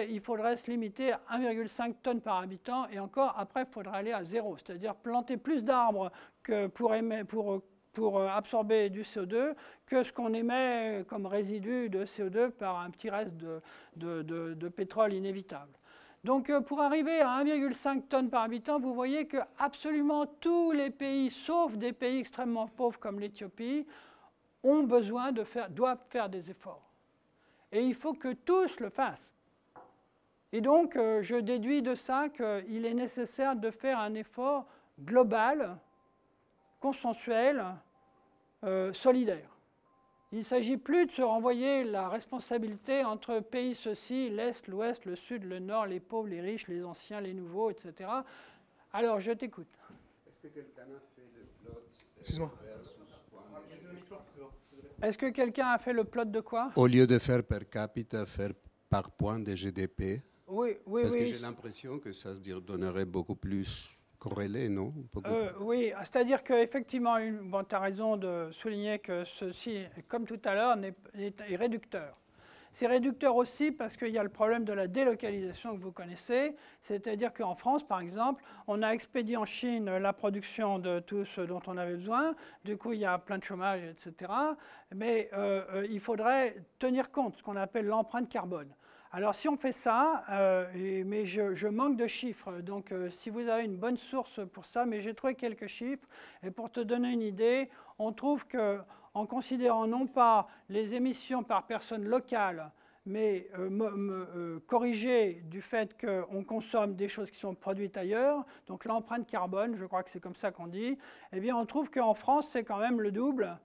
il faudrait se limiter à 1,5 tonnes par habitant, et encore, après, il faudrait aller à 0, c'est-à-dire planter plus d'arbres que pour absorber du CO2 que ce qu'on émet comme résidu de CO2 par un petit reste de pétrole inévitable. Donc pour arriver à 1,5 tonnes par habitant, vous voyez que absolument tous les pays, sauf des pays extrêmement pauvres comme l'Éthiopie, doivent faire des efforts. Et il faut que tous le fassent. Et donc je déduis de ça qu'il est nécessaire de faire un effort global, consensuel, solidaire. Il ne s'agit plus de se renvoyer la responsabilité entre pays ceci, l'Est, l'Ouest, le Sud, le Nord, les pauvres, les riches, les anciens, les nouveaux, etc. Alors, je t'écoute. Est-ce que quelqu'un a fait le plot Excuse-moi. Est-ce que quelqu'un a fait le plot de quoi? Au lieu de faire per capita, faire par point de GDP. Oui. Parce que j'ai l'impression que ça donnerait beaucoup plus corrélé, non? Oui, c'est-à-dire qu'effectivement, bon, tu as raison de souligner que ceci, comme tout à l'heure, est réducteur. C'est réducteur aussi parce qu'il y a le problème de la délocalisation que vous connaissez, c'est-à-dire qu'en France, par exemple, on a expédié en Chine la production de tout ce dont on avait besoin, du coup il y a plein de chômage, etc. Mais il faudrait tenir compte de ce qu'on appelle l'empreinte carbone. Alors si on fait ça, mais je manque de chiffres, donc si vous avez une bonne source pour ça, mais j'ai trouvé quelques chiffres, et pour te donner une idée, on trouve qu'en considérant non pas les émissions par personne locale, mais corrigées du fait qu'on consomme des choses qui sont produites ailleurs, donc l'empreinte carbone, je crois que c'est comme ça qu'on dit, eh bien on trouve qu'en France c'est quand même le double,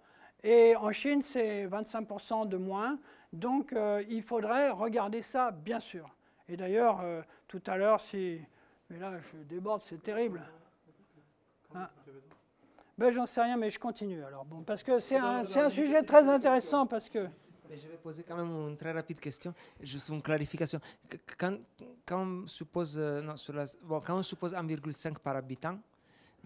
et en Chine c'est 25% de moins. Donc, il faudrait regarder ça, bien sûr. Et d'ailleurs, tout à l'heure, mais là, je déborde, c'est terrible. Hein? Ben, j'en sais rien, mais je continue. Alors, bon, parce que c'est un sujet très intéressant, parce que... Mais je vais poser quand même une très rapide question, juste une clarification. Quand on suppose, quand on suppose 1,5 par habitant,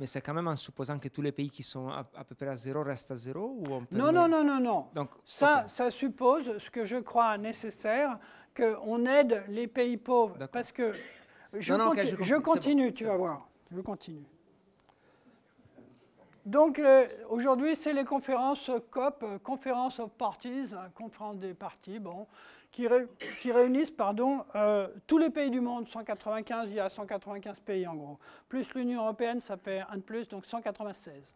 mais c'est quand même en supposant que tous les pays qui sont à peu près à zéro restent à zéro ou on peut Non, non, non, non, non. Donc, ça suppose, ce que je crois nécessaire, qu'on aide les pays pauvres. Parce que je continue, tu vas voir. Je continue. Donc, aujourd'hui, c'est les conférences COP, Conference of Parties, conférence des partis, bon, qui réunissent tous les pays du monde, 195, il y a 195 pays en gros. Plus l'Union européenne, ça fait un de plus, donc 196.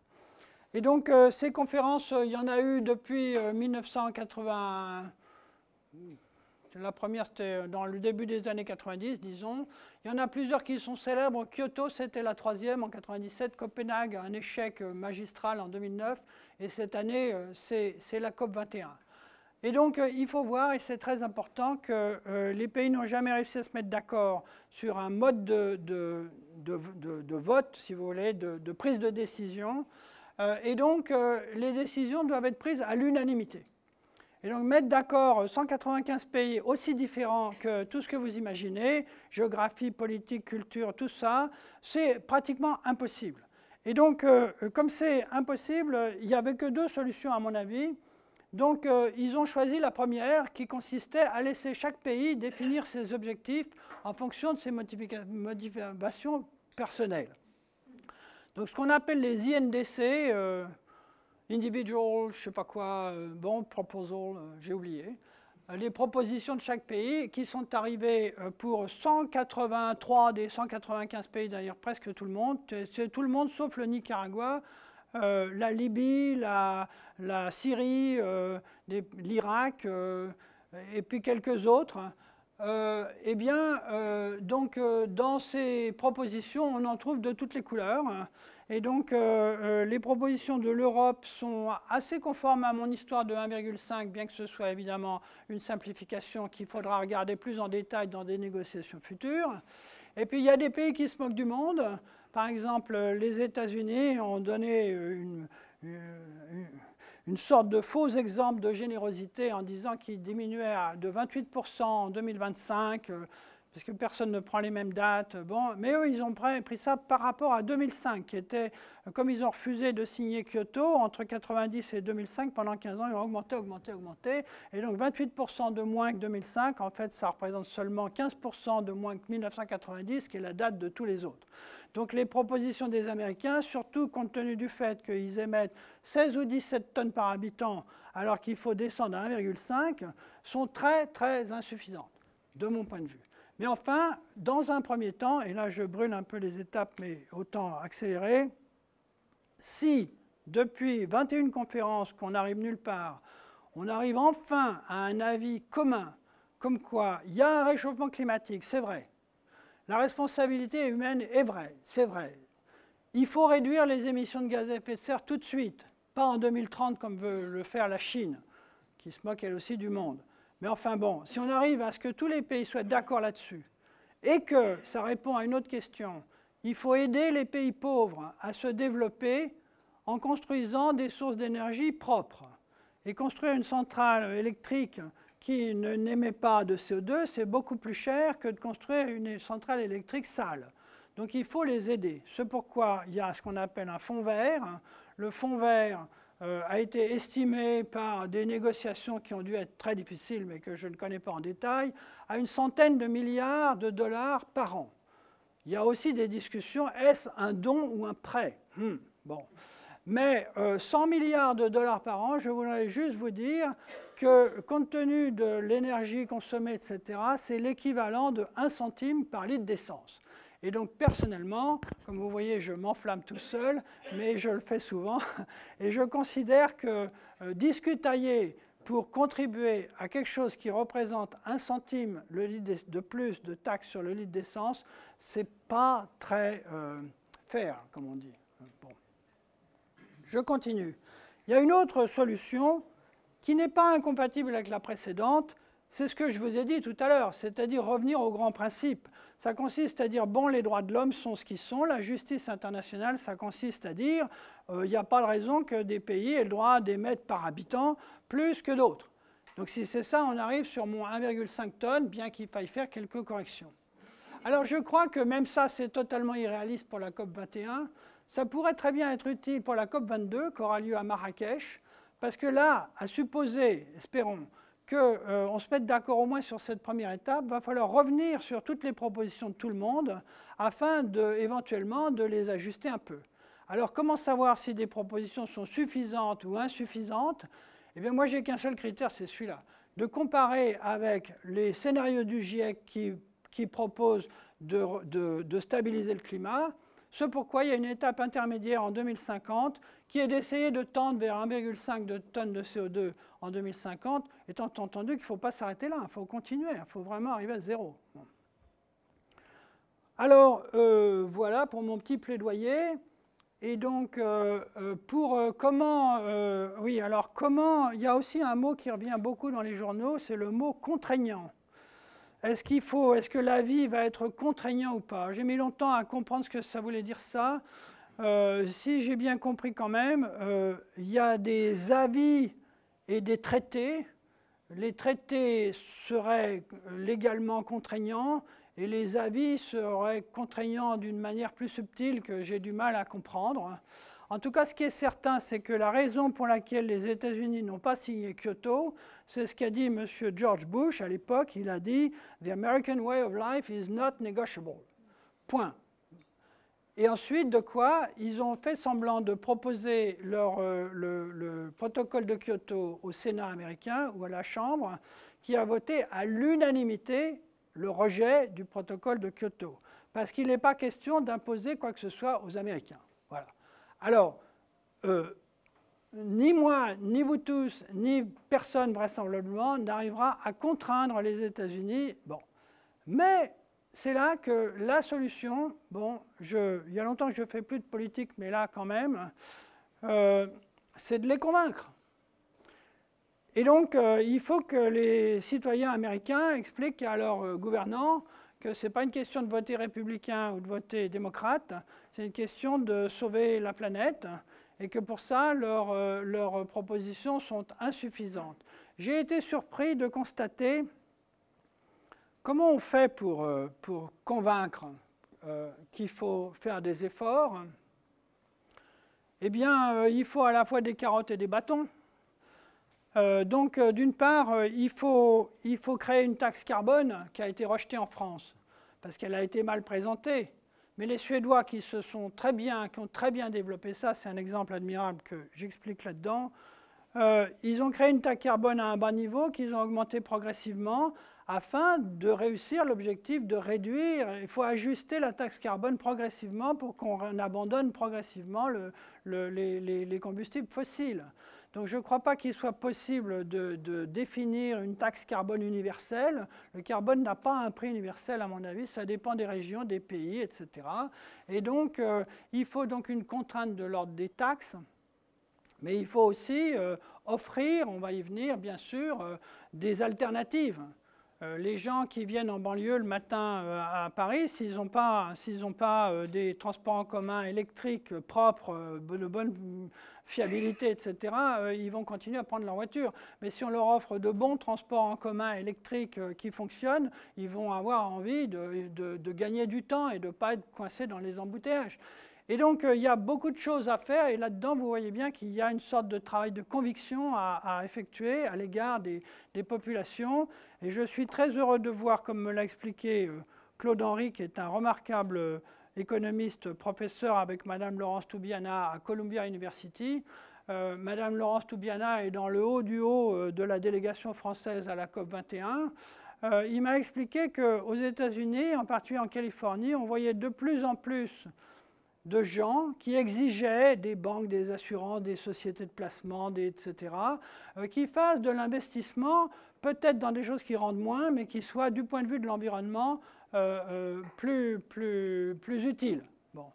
Et donc, ces conférences, il y en a eu depuis 1981. La première, c'était dans le début des années 90, disons. Il y en a plusieurs qui sont célèbres. Kyoto, c'était la troisième en 97. Copenhague, un échec magistral en 2009. Et cette année, c'est la COP 21. Et donc, il faut voir, et c'est très important, que les pays n'ont jamais réussi à se mettre d'accord sur un mode de vote, si vous voulez, de prise de décision. Et donc, les décisions doivent être prises à l'unanimité. Et donc, mettre d'accord 195 pays aussi différents que tout ce que vous imaginez, géographie, politique, culture, tout ça, c'est pratiquement impossible. Et donc, comme c'est impossible, il n'y avait que deux solutions, à mon avis. Donc, ils ont choisi la première qui consistait à laisser chaque pays définir ses objectifs en fonction de ses motivations personnelles. Donc, ce qu'on appelle les INDC, Individual, je ne sais pas quoi, bon, Proposal, j'ai oublié, les propositions de chaque pays qui sont arrivées pour 183 des 195 pays, d'ailleurs presque tout le monde, c'est tout le monde sauf le Nicaragua, la Libye, la Syrie, l'Irak et puis quelques autres. Eh bien, donc, dans ces propositions, on en trouve de toutes les couleurs. Et donc, les propositions de l'Europe sont assez conformes à mon histoire de 1,5, bien que ce soit évidemment une simplification qu'il faudra regarder plus en détail dans des négociations futures. Et puis, il y a des pays qui se moquent du monde. Par exemple, les États-Unis ont donné une sorte de faux exemple de générosité en disant qu'ils diminuaient de 28% en 2025, parce que personne ne prend les mêmes dates. Bon, mais eux, ils ont pris ça par rapport à 2005, qui était, comme ils ont refusé de signer Kyoto, entre 1990 et 2005, pendant 15 ans, ils ont augmenté. Et donc 28% de moins que 2005, en fait, ça représente seulement 15% de moins que 1990, qui est la date de tous les autres. Donc les propositions des Américains, surtout compte tenu du fait qu'ils émettent 16 ou 17 tonnes par habitant, alors qu'il faut descendre à 1,5, sont très, très insuffisantes, de mon point de vue. Mais enfin, dans un premier temps, et là je brûle un peu les étapes, mais autant accélérer, si depuis 21 conférences qu'on n'arrive nulle part, on arrive enfin à un avis commun, comme quoi il y a un réchauffement climatique, c'est vrai. La responsabilité humaine est vraie, c'est vrai. Il faut réduire les émissions de gaz à effet de serre tout de suite, pas en 2030 comme veut le faire la Chine, qui se moque elle aussi du monde. Mais enfin bon, si on arrive à ce que tous les pays soient d'accord là-dessus, et que ça répond à une autre question, il faut aider les pays pauvres à se développer en construisant des sources d'énergie propres. Et construire une centrale électrique qui n'émet pas de CO2, c'est beaucoup plus cher que de construire une centrale électrique sale. Donc il faut les aider. C'est pourquoi il y a ce qu'on appelle un fonds vert. Le fonds vert a été estimé par des négociations qui ont dû être très difficiles, mais que je ne connais pas en détail, à une centaine de milliards de dollars par an. Il y a aussi des discussions, est-ce un don ou un prêt? Bon. Mais 100 milliards de dollars par an, je voudrais juste vous dire que, compte tenu de l'énergie consommée, etc., c'est l'équivalent de 1 centime par litre d'essence. Et donc, personnellement, comme vous voyez, je m'enflamme tout seul, mais je le fais souvent. Et je considère que discutailler pour contribuer à quelque chose qui représente 1 centime le litre de plus de taxes sur le litre d'essence, c'est pas très fair, comme on dit. Bon. Je continue. Il y a une autre solution qui n'est pas incompatible avec la précédente. C'est ce que je vous ai dit tout à l'heure, c'est-à-dire revenir au grand principe. Ça consiste à dire, bon, les droits de l'homme sont ce qu'ils sont. La justice internationale, ça consiste à dire, il n'y a pas de raison que des pays aient le droit d'émettre par habitant plus que d'autres. Donc si c'est ça, on arrive sur mon 1,5 tonnes, bien qu'il faille faire quelques corrections. Alors je crois que même ça, c'est totalement irréaliste pour la COP 21. Ça pourrait très bien être utile pour la COP 22, qui aura lieu à Marrakech, parce que là, à supposer, espérons, qu'on se mette d'accord au moins sur cette première étape, il va falloir revenir sur toutes les propositions de tout le monde afin éventuellement de les ajuster un peu. Alors comment savoir si des propositions sont suffisantes ou insuffisantes? Eh bien moi j'ai qu'un seul critère, c'est celui-là, de comparer avec les scénarios du GIEC qui proposent de stabiliser le climat. Ce pourquoi il y a une étape intermédiaire en 2050 qui est d'essayer de tendre vers 1,5 tonnes de CO2 en 2050, étant entendu qu'il ne faut pas s'arrêter là, il faut continuer, il faut vraiment arriver à zéro. Bon. Alors, voilà pour mon petit plaidoyer. Et donc, comment... oui, alors comment... Il y a aussi un mot qui revient beaucoup dans les journaux, c'est le mot contraignant. Est-ce que l'avis va être contraignant ou pas? J'ai mis longtemps à comprendre ce que ça voulait dire ça. Si j'ai bien compris quand même, il y a des avis et des traités. Les traités seraient légalement contraignants et les avis seraient contraignants d'une manière plus subtile que j'ai du mal à comprendre. En tout cas, ce qui est certain, c'est que la raison pour laquelle les États-Unis n'ont pas signé Kyoto, c'est ce qu'a dit M. George Bush à l'époque. Il a dit « The American way of life is not negotiable ». Point. Et ensuite, de quoi ils ont fait semblant de proposer le protocole de Kyoto au Sénat américain ou à la Chambre, qui a voté à l'unanimité le rejet du protocole de Kyoto. Parce qu'il n'est pas question d'imposer quoi que ce soit aux Américains. Voilà. Alors, ni moi, ni vous tous, ni personne vraisemblablement n'arrivera à contraindre les États-Unis. Bon. Mais c'est là que la solution, bon, il y a longtemps que je ne fais plus de politique, mais là quand même, c'est de les convaincre. Et donc, il faut que les citoyens américains expliquent à leurs gouvernants que ce n'est pas une question de voter républicain ou de voter démocrate, c'est une question de sauver la planète et que pour ça, leurs propositions sont insuffisantes. J'ai été surpris de constater comment on fait pour convaincre qu'il faut faire des efforts. Eh bien, il faut à la fois des carottes et des bâtons. Donc, d'une part, il faut créer une taxe carbone qui a été rejetée en France, parce qu'elle a été mal présentée. Mais les Suédois qui ont très bien développé ça, c'est un exemple admirable que j'explique là-dedans, ils ont créé une taxe carbone à un bas niveau qu'ils ont augmenté progressivement afin de réussir l'objectif de réduire. Il faut ajuster la taxe carbone progressivement pour qu'on abandonne progressivement les combustibles fossiles. Donc je ne crois pas qu'il soit possible de définir une taxe carbone universelle. Le carbone n'a pas un prix universel à mon avis, ça dépend des régions, des pays, etc. Et donc il faut donc une contrainte de l'ordre des taxes, mais il faut aussi offrir, on va y venir bien sûr, des alternatives. Les gens qui viennent en banlieue le matin à Paris, s'ils n'ont pas des transports en commun électriques propres, de bonne fiabilité, etc., ils vont continuer à prendre leur voiture. Mais si on leur offre de bons transports en commun électriques qui fonctionnent, ils vont avoir envie de gagner du temps et de ne pas être coincés dans les embouteillages. Et donc, il y a beaucoup de choses à faire, et là-dedans, vous voyez bien qu'il y a une sorte de travail de conviction à effectuer à l'égard des populations. Et je suis très heureux de voir, comme me l'a expliqué Claude Henry, qui est un remarquable économiste, professeur avec Madame Laurence Toubiana à Columbia University. Madame Laurence Toubiana est dans le haut du haut de la délégation française à la COP21. Il m'a expliqué qu'aux États-Unis, en particulier en Californie, on voyait de plus en plus de gens qui exigeaient des banques, des assurances, des sociétés de placement, etc., qui fassent de l'investissement, peut-être dans des choses qui rendent moins, mais qui soient, du point de vue de l'environnement, plus utiles. Bon.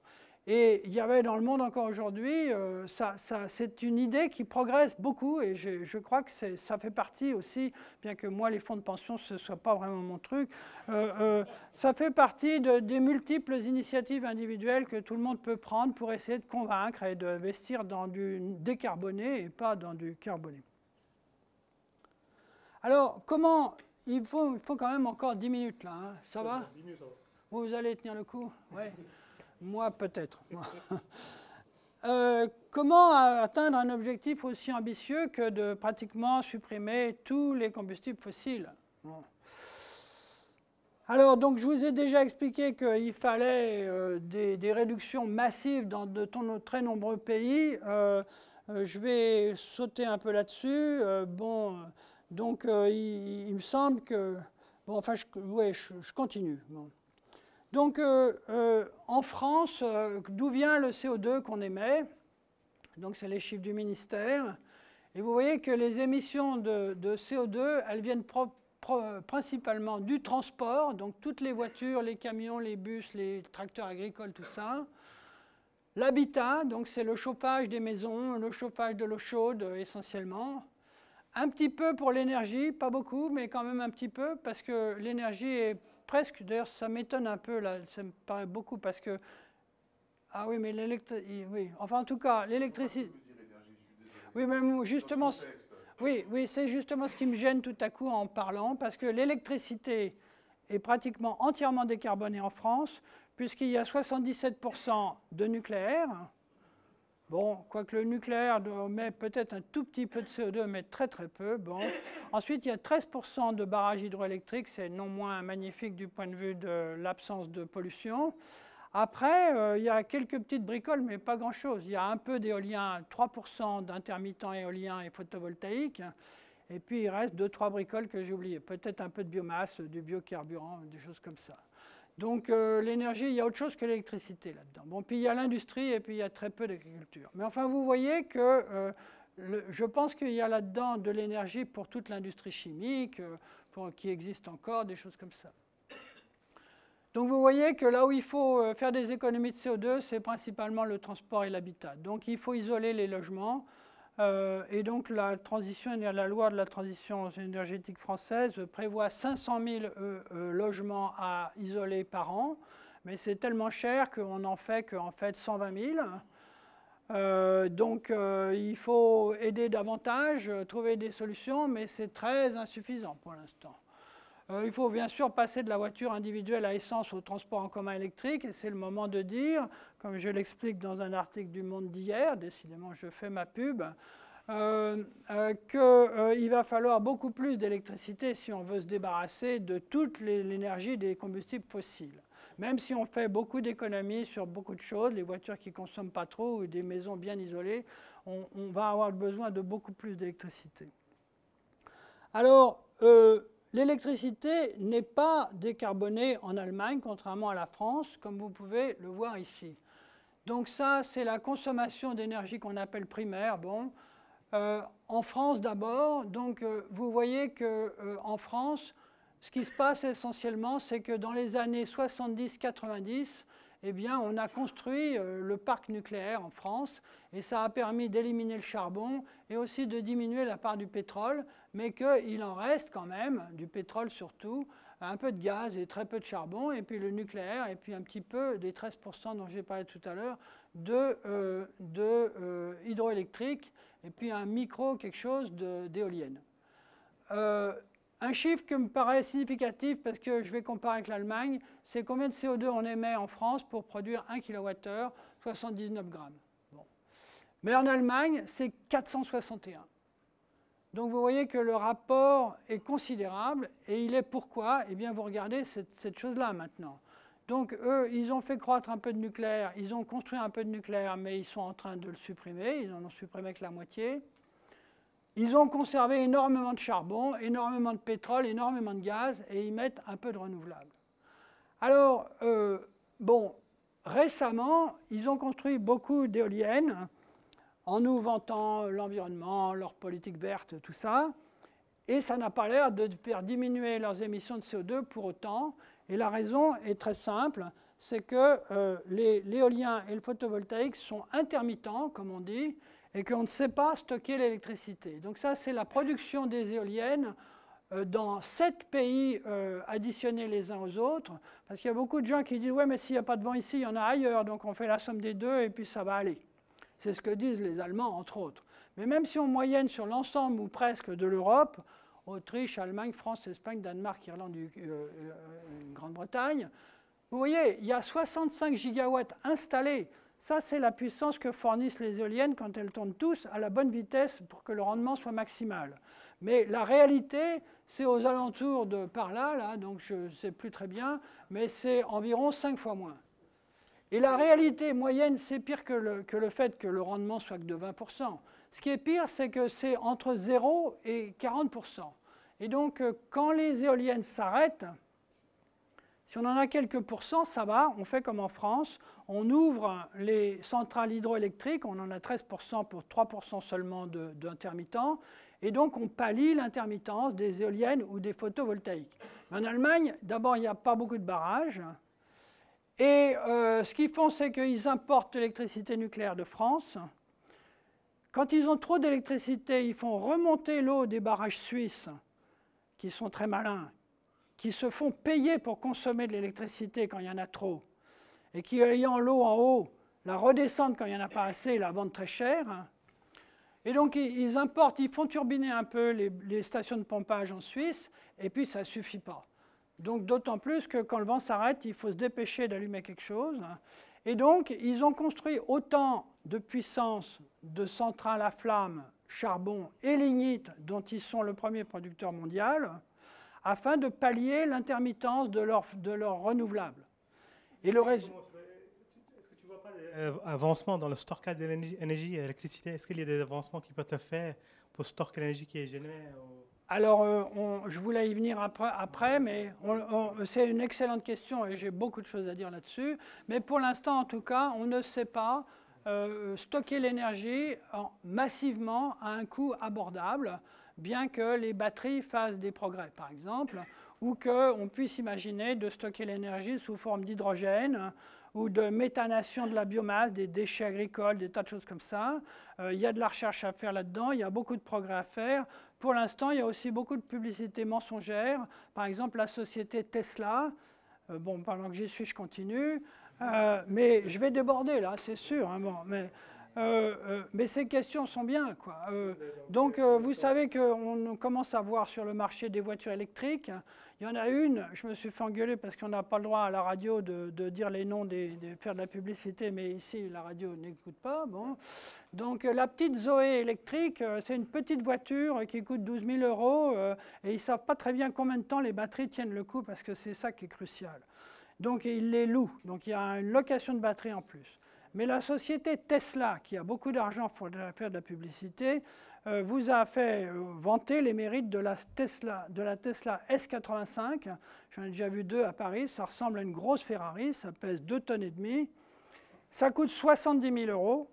Et il y avait dans le monde encore aujourd'hui, c'est une idée qui progresse beaucoup, et je crois que ça fait partie aussi, bien que moi les fonds de pension ce ne soit pas vraiment mon truc, ça fait partie des multiples initiatives individuelles que tout le monde peut prendre pour essayer de convaincre et d'investir dans du décarboné et pas dans du carboné. Alors, comment... Il faut quand même encore 10 minutes là, hein. Ça va? 10 minutes, ça va. Vous allez tenir le coup? Ouais. Moi, peut-être. Comment atteindre un objectif aussi ambitieux que de pratiquement supprimer tous les combustibles fossiles? Bon. Alors, donc, je vous ai déjà expliqué qu'il fallait des réductions massives dans de très nombreux pays. Je vais sauter un peu là-dessus. Donc, il me semble que... Bon, enfin, je continue. Bon. Donc, en France, d'où vient le CO2 qu'on émet? Donc, c'est les chiffres du ministère. Et vous voyez que les émissions de CO2, elles viennent principalement du transport, donc toutes les voitures, les camions, les bus, les tracteurs agricoles, tout ça. L'habitat, donc c'est le chauffage des maisons, le chauffage de l'eau chaude essentiellement. Un petit peu pour l'énergie, pas beaucoup, mais quand même un petit peu, parce que l'énergie est presque, d'ailleurs ça m'étonne un peu, là, ça me paraît beaucoup, parce que... Ah oui, mais l'électricité... Oui, enfin en tout cas, l'électricité... Oui, mais justement... Oui, c'est justement ce qui me gêne tout à coup en parlant, parce que l'électricité est pratiquement entièrement décarbonée en France, puisqu'il y a 77% de nucléaire. Bon, quoique le nucléaire met peut-être un tout petit peu de CO2, mais très très peu. Bon. Ensuite, il y a 13% de barrages hydroélectriques, c'est non moins magnifique du point de vue de l'absence de pollution. Après, il y a quelques petites bricoles, mais pas grand-chose. Il y a un peu d'éolien, 3% d'intermittents éoliens et photovoltaïques. Et puis, il reste 2-3 bricoles que j'ai oubliées. Peut-être un peu de biomasse, du biocarburant, des choses comme ça. Donc, l'énergie, il y a autre chose que l'électricité là-dedans. Bon, puis il y a l'industrie et puis il y a très peu d'agriculture. Mais enfin, vous voyez que je pense qu'il y a là-dedans de l'énergie pour toute l'industrie chimique, qui existe encore, des choses comme ça. Donc vous voyez que là où il faut faire des économies de CO2, c'est principalement le transport et l'habitat. Donc il faut isoler les logements. Et donc la loi de la transition énergétique française prévoit 500 000 logements à isoler par an. Mais c'est tellement cher qu'on n'en fait qu'en fait 120 000. Donc il faut aider davantage, trouver des solutions, mais c'est très insuffisant pour l'instant. Il faut bien sûr passer de la voiture individuelle à essence au transport en commun électrique, et c'est le moment de dire, comme je l'explique dans un article du Monde d'hier, décidément je fais ma pub, qu'il va falloir beaucoup plus d'électricité si on veut se débarrasser de toute l'énergie des combustibles fossiles. Même si on fait beaucoup d'économies sur beaucoup de choses, les voitures qui ne consomment pas trop ou des maisons bien isolées, on va avoir besoin de beaucoup plus d'électricité. Alors, l'électricité n'est pas décarbonée en Allemagne, contrairement à la France, comme vous pouvez le voir ici. Donc ça, c'est la consommation d'énergie qu'on appelle primaire. Bon, en France d'abord, donc vous voyez qu'en France, ce qui se passe essentiellement, c'est que dans les années 70-90, eh bien, on a construit le parc nucléaire en France et ça a permis d'éliminer le charbon et aussi de diminuer la part du pétrole, mais qu'il en reste quand même, du pétrole surtout, un peu de gaz et très peu de charbon, et puis le nucléaire, et puis un petit peu des 13% dont j'ai parlé tout à l'heure, de hydroélectrique, et puis un micro quelque chose d'éolienne. Un chiffre qui me paraît significatif, parce que je vais comparer avec l'Allemagne, c'est combien de CO2 on émet en France pour produire 1 kWh, 79 grammes. Bon. Mais en Allemagne, c'est 461. Donc vous voyez que le rapport est considérable, et il est pourquoi? Eh bien vous regardez cette chose-là maintenant. Donc eux, ils ont fait croître un peu de nucléaire, ils ont construit un peu de nucléaire, mais ils sont en train de le supprimer, ils en ont supprimé que la moitié. Ils ont conservé énormément de charbon, énormément de pétrole, énormément de gaz, et ils mettent un peu de renouvelable. Alors, bon, récemment, ils ont construit beaucoup d'éoliennes, en nous vantant l'environnement, leur politique verte, tout ça, et ça n'a pas l'air de faire diminuer leurs émissions de CO2 pour autant, et la raison est très simple, c'est que l'éolien et le photovoltaïque sont intermittents, comme on dit, et qu'on ne sait pas stocker l'électricité. Donc ça, c'est la production des éoliennes dans 7 pays additionnés les uns aux autres, parce qu'il y a beaucoup de gens qui disent « ouais, mais s'il n'y a pas de vent ici, il y en a ailleurs, donc on fait la somme des deux et puis ça va aller ». C'est ce que disent les Allemands, entre autres. Mais même si on moyenne sur l'ensemble ou presque de l'Europe, Autriche, Allemagne, France, Espagne, Danemark, Irlande, Grande-Bretagne, vous voyez, il y a 65 gigawatts installés. Ça, c'est la puissance que fournissent les éoliennes quand elles tournent tous à la bonne vitesse pour que le rendement soit maximal. Mais la réalité, c'est aux alentours de par là, donc je ne sais plus très bien, mais c'est environ 5 fois moins. Et la réalité moyenne, c'est pire que le fait que le rendement soit que de 20%. Ce qui est pire, c'est que c'est entre 0 et 40%. Et donc, quand les éoliennes s'arrêtent, si on en a quelques pourcents, ça va, on fait comme en France, on ouvre les centrales hydroélectriques, on en a 13% pour 3% seulement d'intermittents, et donc on pallie l'intermittence des éoliennes ou des photovoltaïques. En Allemagne, d'abord, il n'y a pas beaucoup de barrages, et ce qu'ils font, c'est qu'ils importent l'électricité nucléaire de France. Quand ils ont trop d'électricité, ils font remonter l'eau des barrages suisses, qui sont très malins, qui se font payer pour consommer de l'électricité quand il y en a trop, et qui, ayant l'eau en haut, la redescendent quand il n'y en a pas assez et la vendent très cher. Et donc ils importent, ils font turbiner un peu les stations de pompage en Suisse, et puis ça ne suffit pas. Donc d'autant plus que quand le vent s'arrête, il faut se dépêcher d'allumer quelque chose. Et donc ils ont construit autant de puissance de centrales à flamme, charbon et lignite, dont ils sont le premier producteur mondial, afin de pallier l'intermittence de leur renouvelable. Et le Est-ce que tu ne vois pas d'avancement dans le stockage d'énergie et d'électricité? Est-ce qu'il y a des avancements qui peuvent être faits pour stocker l'énergie qui est générée? Alors, je voulais y venir après, mais c'est une excellente question et j'ai beaucoup de choses à dire là-dessus. Mais pour l'instant, en tout cas, on ne sait pas stocker l'énergie massivement à un coût abordable, bien que les batteries fassent des progrès, par exemple, ou qu'on puisse imaginer de stocker l'énergie sous forme d'hydrogène ou de méthanation de la biomasse, des déchets agricoles, des tas de choses comme ça. Il y a de la recherche à faire là-dedans, il y a beaucoup de progrès à faire. Pour l'instant, il y a aussi beaucoup de publicité mensongère. Par exemple, la société Tesla, bon, pendant que j'y suis, je continue, mais je vais déborder là, c'est sûr. Hein, bon, mais ces questions sont bien, quoi. Donc, vous savez qu'on commence à voir sur le marché des voitures électriques. Il y en a une, je me suis fait engueuler parce qu'on n'a pas le droit à la radio de dire les noms, de faire de la publicité, mais ici, la radio n'écoute pas. Bon. Donc, la petite Zoé électrique, c'est une petite voiture qui coûte 12 000 € et ils ne savent pas très bien combien de temps les batteries tiennent le coup parce que c'est ça qui est crucial. Donc, ils les louent. Donc, il y a une location de batterie en plus. Mais la société Tesla, qui a beaucoup d'argent pour faire de la publicité, vous a fait vanter les mérites de la Tesla S85. J'en ai déjà vu 2 à Paris. Ça ressemble à une grosse Ferrari. Ça pèse 2,5 tonnes. Ça coûte 70 000 €.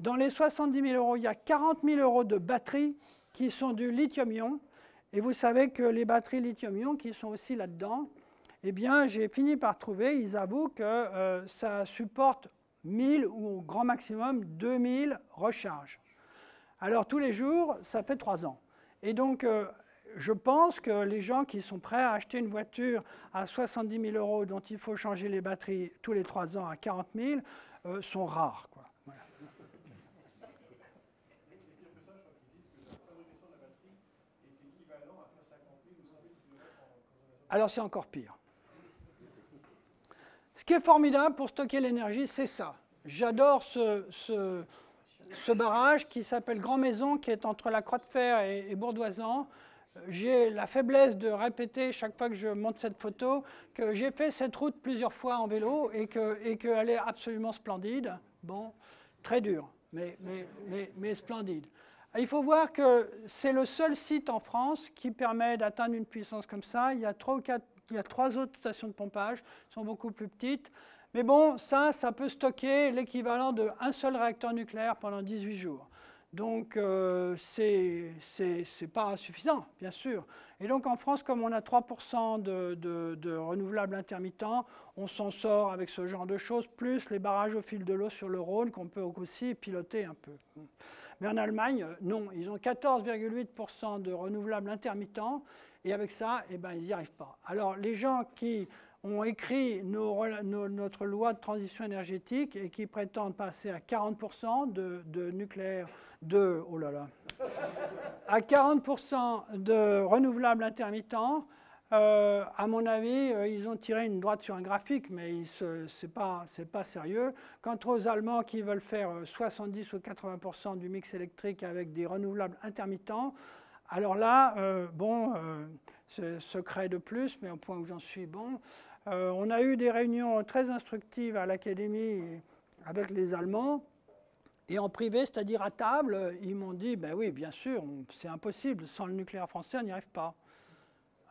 Dans les 70 000 €, il y a 40 000 € de batteries qui sont du lithium-ion. Et vous savez que les batteries lithium-ion qui sont aussi là-dedans, eh bien, j'ai fini par trouver, ils avouent que ça supporte 1000 ou au grand maximum 2000 recharges. Alors, tous les jours, ça fait 3 ans. Et donc, je pense que les gens qui sont prêts à acheter une voiture à 70 000 € dont il faut changer les batteries tous les 3 ans à 40 000 sont rares, quoi. Voilà. Alors c'est encore pire. Ce qui est formidable pour stocker l'énergie, c'est ça. J'adore ce barrage qui s'appelle Grand Maison, qui est entre la Croix de Fer et Bourdoisan. J'ai la faiblesse de répéter chaque fois que je monte cette photo que j'ai fait cette route plusieurs fois en vélo et qu'elle est absolument splendide. Bon, très dur, mais splendide. Il faut voir que c'est le seul site en France qui permet d'atteindre une puissance comme ça. Il y a 3 autres stations de pompage, qui sont beaucoup plus petites. Mais bon, ça peut stocker l'équivalent d'un seul réacteur nucléaire pendant 18 jours. Donc, c'est pas suffisant, bien sûr. Et donc, en France, comme on a 3% de renouvelables intermittents, on s'en sort avec ce genre de choses, plus les barrages au fil de l'eau sur le Rhône, qu'on peut aussi piloter un peu. Mais en Allemagne, non, ils ont 14,8% de renouvelables intermittents, et avec ça, eh ben, ils n'y arrivent pas. Alors, les gens qui ont écrit notre loi de transition énergétique et qui prétendent passer à 40% de nucléaire, à 40% de renouvelables intermittents, à mon avis, ils ont tiré une droite sur un graphique, mais ce n'est pas sérieux. Quant aux Allemands qui veulent faire 70 ou 80% du mix électrique avec des renouvelables intermittents, alors là, c'est secret de plus, mais au point où j'en suis, bon. On a eu des réunions très instructives à l'Académie avec les Allemands. Et en privé, c'est-à-dire à table, ils m'ont dit, ben oui, bien sûr, c'est impossible, sans le nucléaire français, on n'y arrive pas.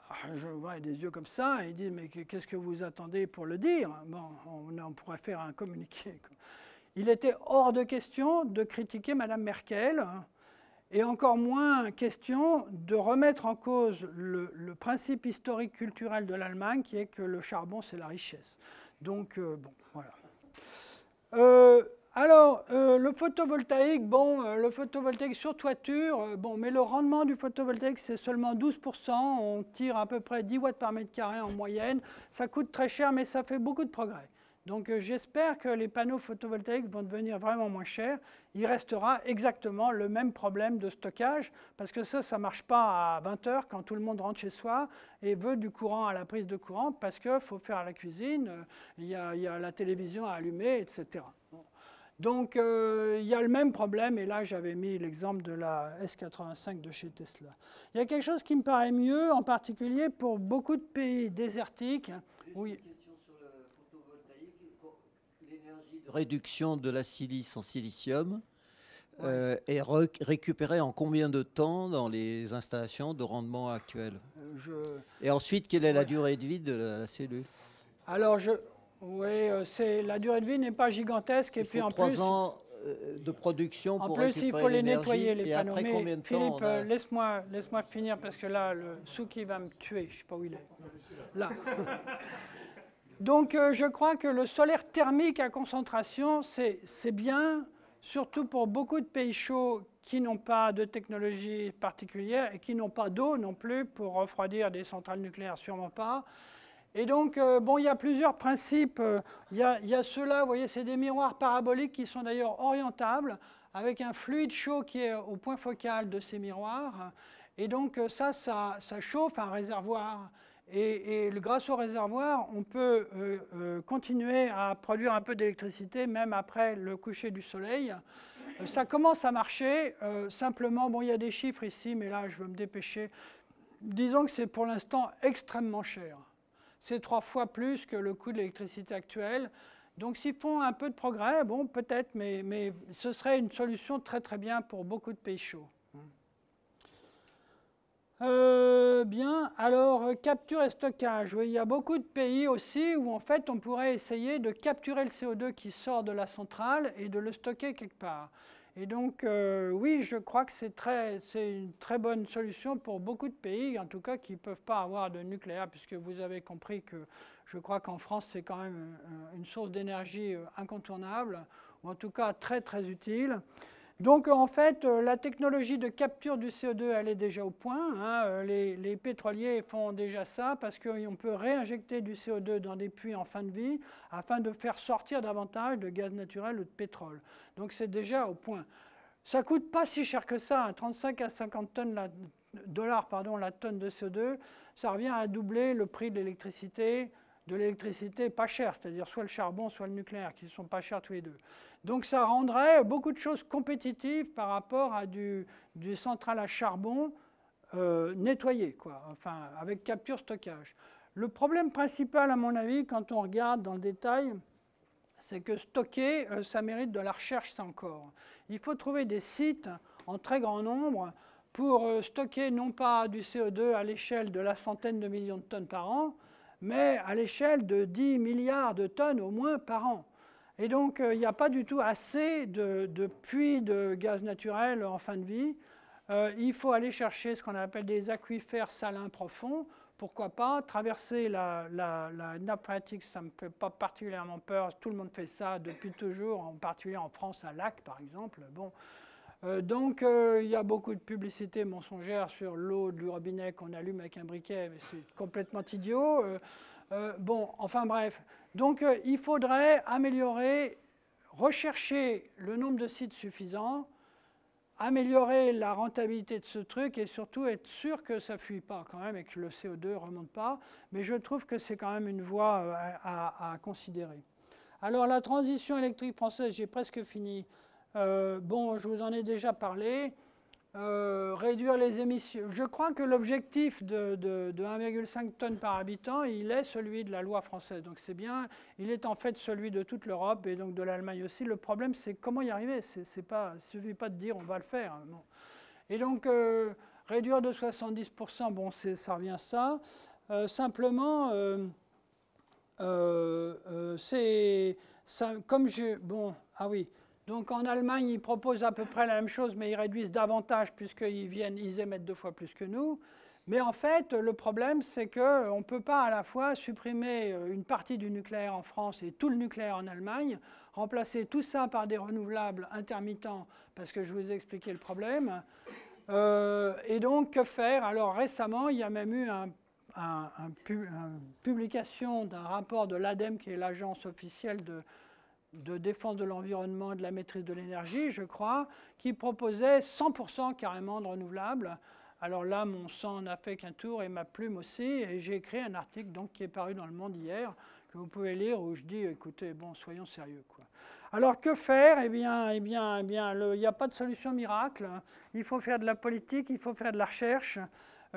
Alors, je vois des yeux comme ça, et ils disent, mais qu'est-ce que vous attendez pour le dire? Bon, on pourrait faire un communiqué. Il était hors de question de critiquer Mme Merkel, et encore moins question de remettre en cause le principe historique culturel de l'Allemagne, qui est que le charbon, c'est la richesse. Donc, bon, voilà. Alors, le photovoltaïque, le photovoltaïque sur toiture, mais le rendement du photovoltaïque, c'est seulement 12%. On tire à peu près 10 watts par mètre carré en moyenne. Ça coûte très cher, mais ça fait beaucoup de progrès. Donc, j'espère que les panneaux photovoltaïques vont devenir vraiment moins chers. Il restera exactement le même problème de stockage, parce que ça ne marche pas à 20 h quand tout le monde rentre chez soi et veut du courant à la prise de courant, parce qu'il faut faire la cuisine, il y a la télévision à allumer, etc. Donc, il y a le même problème, et là, j'avais mis l'exemple de la S85 de chez Tesla. Il y a quelque chose qui me paraît mieux, en particulier pour beaucoup de pays désertiques. Oui. Une question sur le photovoltaïque. L'énergie de réduction de la silice en silicium est récupérée en combien de temps dans les installations de rendement actuelles? Et ensuite, quelle est la durée de vie de la cellule? Alors, oui, la durée de vie n'est pas gigantesque. Et puis en 3 ans de production pour récupérer l'énergie. En plus, il faut les nettoyer, les et panneaux. après combien de Philippe, temps laisse-moi finir, parce que là, le Souki va me tuer. Je ne sais pas où il est. Là. Donc, je crois que le solaire thermique à concentration, c'est bien, surtout pour beaucoup de pays chauds qui n'ont pas de technologie particulière et qui n'ont pas d'eau non plus pour refroidir des centrales nucléaires, sûrement pas. Et donc, il y a plusieurs principes. Il y a ceux-là, vous voyez, c'est des miroirs paraboliques qui sont d'ailleurs orientables, avec un fluide chaud qui est au point focal de ces miroirs. Et donc, ça chauffe un réservoir. Et grâce au réservoir, on peut continuer à produire un peu d'électricité, même après le coucher du soleil. Ça commence à marcher. Simplement, il y a des chiffres ici, mais là, je veux me dépêcher. Disons que c'est pour l'instant extrêmement cher. C'est 3 fois plus que le coût de l'électricité actuelle. Donc, s'ils font un peu de progrès, bon, peut-être, mais ce serait une solution très, très bien pour beaucoup de pays chauds. Bien, alors, capture et stockage. Oui, il y a beaucoup de pays aussi où, en fait, on pourrait essayer de capturer le CO2 qui sort de la centrale et de le stocker quelque part. Et donc, oui, je crois que c'est une très bonne solution pour beaucoup de pays, en tout cas, qui ne peuvent pas avoir de nucléaire, puisque vous avez compris que je crois qu'en France, c'est quand même une source d'énergie incontournable, ou en tout cas très, très utile. Donc, en fait, la technologie de capture du CO2, elle est déjà au point. Hein. Les pétroliers font déjà ça parce qu'on peut réinjecter du CO2 dans des puits en fin de vie afin de faire sortir davantage de gaz naturel ou de pétrole. Donc, c'est déjà au point. Ça ne coûte pas si cher que ça, hein, 35 à 50 dollars la tonne de CO2. Ça revient à doubler le prix de l'électricité pas chère, c'est-à-dire soit le charbon, soit le nucléaire, qui ne sont pas chers tous les deux. Donc ça rendrait beaucoup de choses compétitives par rapport à du centrale à charbon nettoyé, quoi, enfin, avec capture-stockage. Le problème principal, à mon avis, quand on regarde dans le détail, c'est que stocker, ça mérite de la recherche, ça encore. Il faut trouver des sites en très grand nombre pour stocker non pas du CO2 à l'échelle de la centaine de millions de tonnes par an, mais à l'échelle de 10 milliards de tonnes au moins par an. Et donc, il n'y a pas du tout assez de puits de gaz naturel en fin de vie. Il faut aller chercher ce qu'on appelle des aquifères salins profonds. Pourquoi pas traverser la nappe phréatique, ça ne me fait pas particulièrement peur. Tout le monde fait ça depuis toujours, en particulier en France, à Lac, par exemple. Bon. Donc, il y a beaucoup de publicité mensongère sur l'eau du robinet qu'on allume avec un briquet, mais c'est complètement idiot. Bon, enfin bref. Donc, il faudrait améliorer, rechercher le nombre de sites suffisants, améliorer la rentabilité de ce truc et surtout être sûr que ça ne fuit pas quand même et que le CO2 ne remonte pas. Mais je trouve que c'est quand même une voie à considérer. Alors, la transition électrique française, j'ai presque fini. Bon, je vous en ai déjà parlé. Réduire les émissions. Je crois que l'objectif de 1,5 tonnes par habitant, il est celui de la loi française. Donc c'est bien. Il est en fait celui de toute l'Europe et donc de l'Allemagne aussi. Le problème, c'est comment y arriver. Il ne suffit pas de dire on va le faire. Non. Et donc, réduire de 70%, bon, ça revient à ça. Simplement, c'est... Comme je... Bon, ah oui. Donc en Allemagne, ils proposent à peu près la même chose, mais ils réduisent davantage puisqu'ils émettent 2 fois plus que nous. Mais en fait, le problème, c'est qu'on ne peut pas à la fois supprimer une partie du nucléaire en France et tout le nucléaire en Allemagne, remplacer tout ça par des renouvelables intermittents, parce que je vous ai expliqué le problème. Et donc, que faire? Alors récemment, il y a même eu une publication d'un rapport de l'ADEME, qui est l'agence officielle de défense de l'environnement et de la maîtrise de l'énergie, je crois, qui proposait 100% carrément de renouvelables. Alors là, mon sang n'a fait qu'un tour et ma plume aussi, et j'ai écrit un article donc, qui est paru dans Le Monde hier, que vous pouvez lire, où je dis, écoutez, bon, soyons sérieux, quoi. Alors, que faire? Eh bien, il n'y a pas de solution miracle. Il faut faire de la politique, il faut faire de la recherche.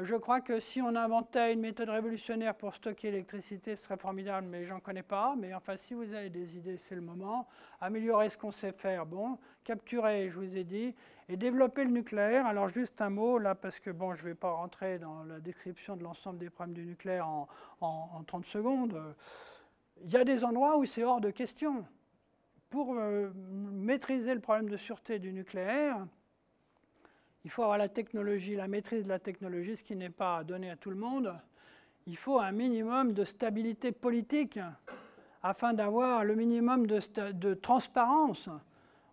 Je crois que si on inventait une méthode révolutionnaire pour stocker l'électricité, ce serait formidable, mais j'en connais pas. Mais enfin, si vous avez des idées, c'est le moment. Améliorer ce qu'on sait faire, bon. Capturer, je vous ai dit. Et développer le nucléaire. Alors, juste un mot, là, parce que, bon, je ne vais pas rentrer dans la description de l'ensemble des problèmes du nucléaire en 30 secondes. Il y a des endroits où c'est hors de question. Pour maîtriser le problème de sûreté du nucléaire, il faut avoir la technologie, la maîtrise de la technologie, ce qui n'est pas donné à tout le monde. Il faut un minimum de stabilité politique afin d'avoir le minimum de transparence.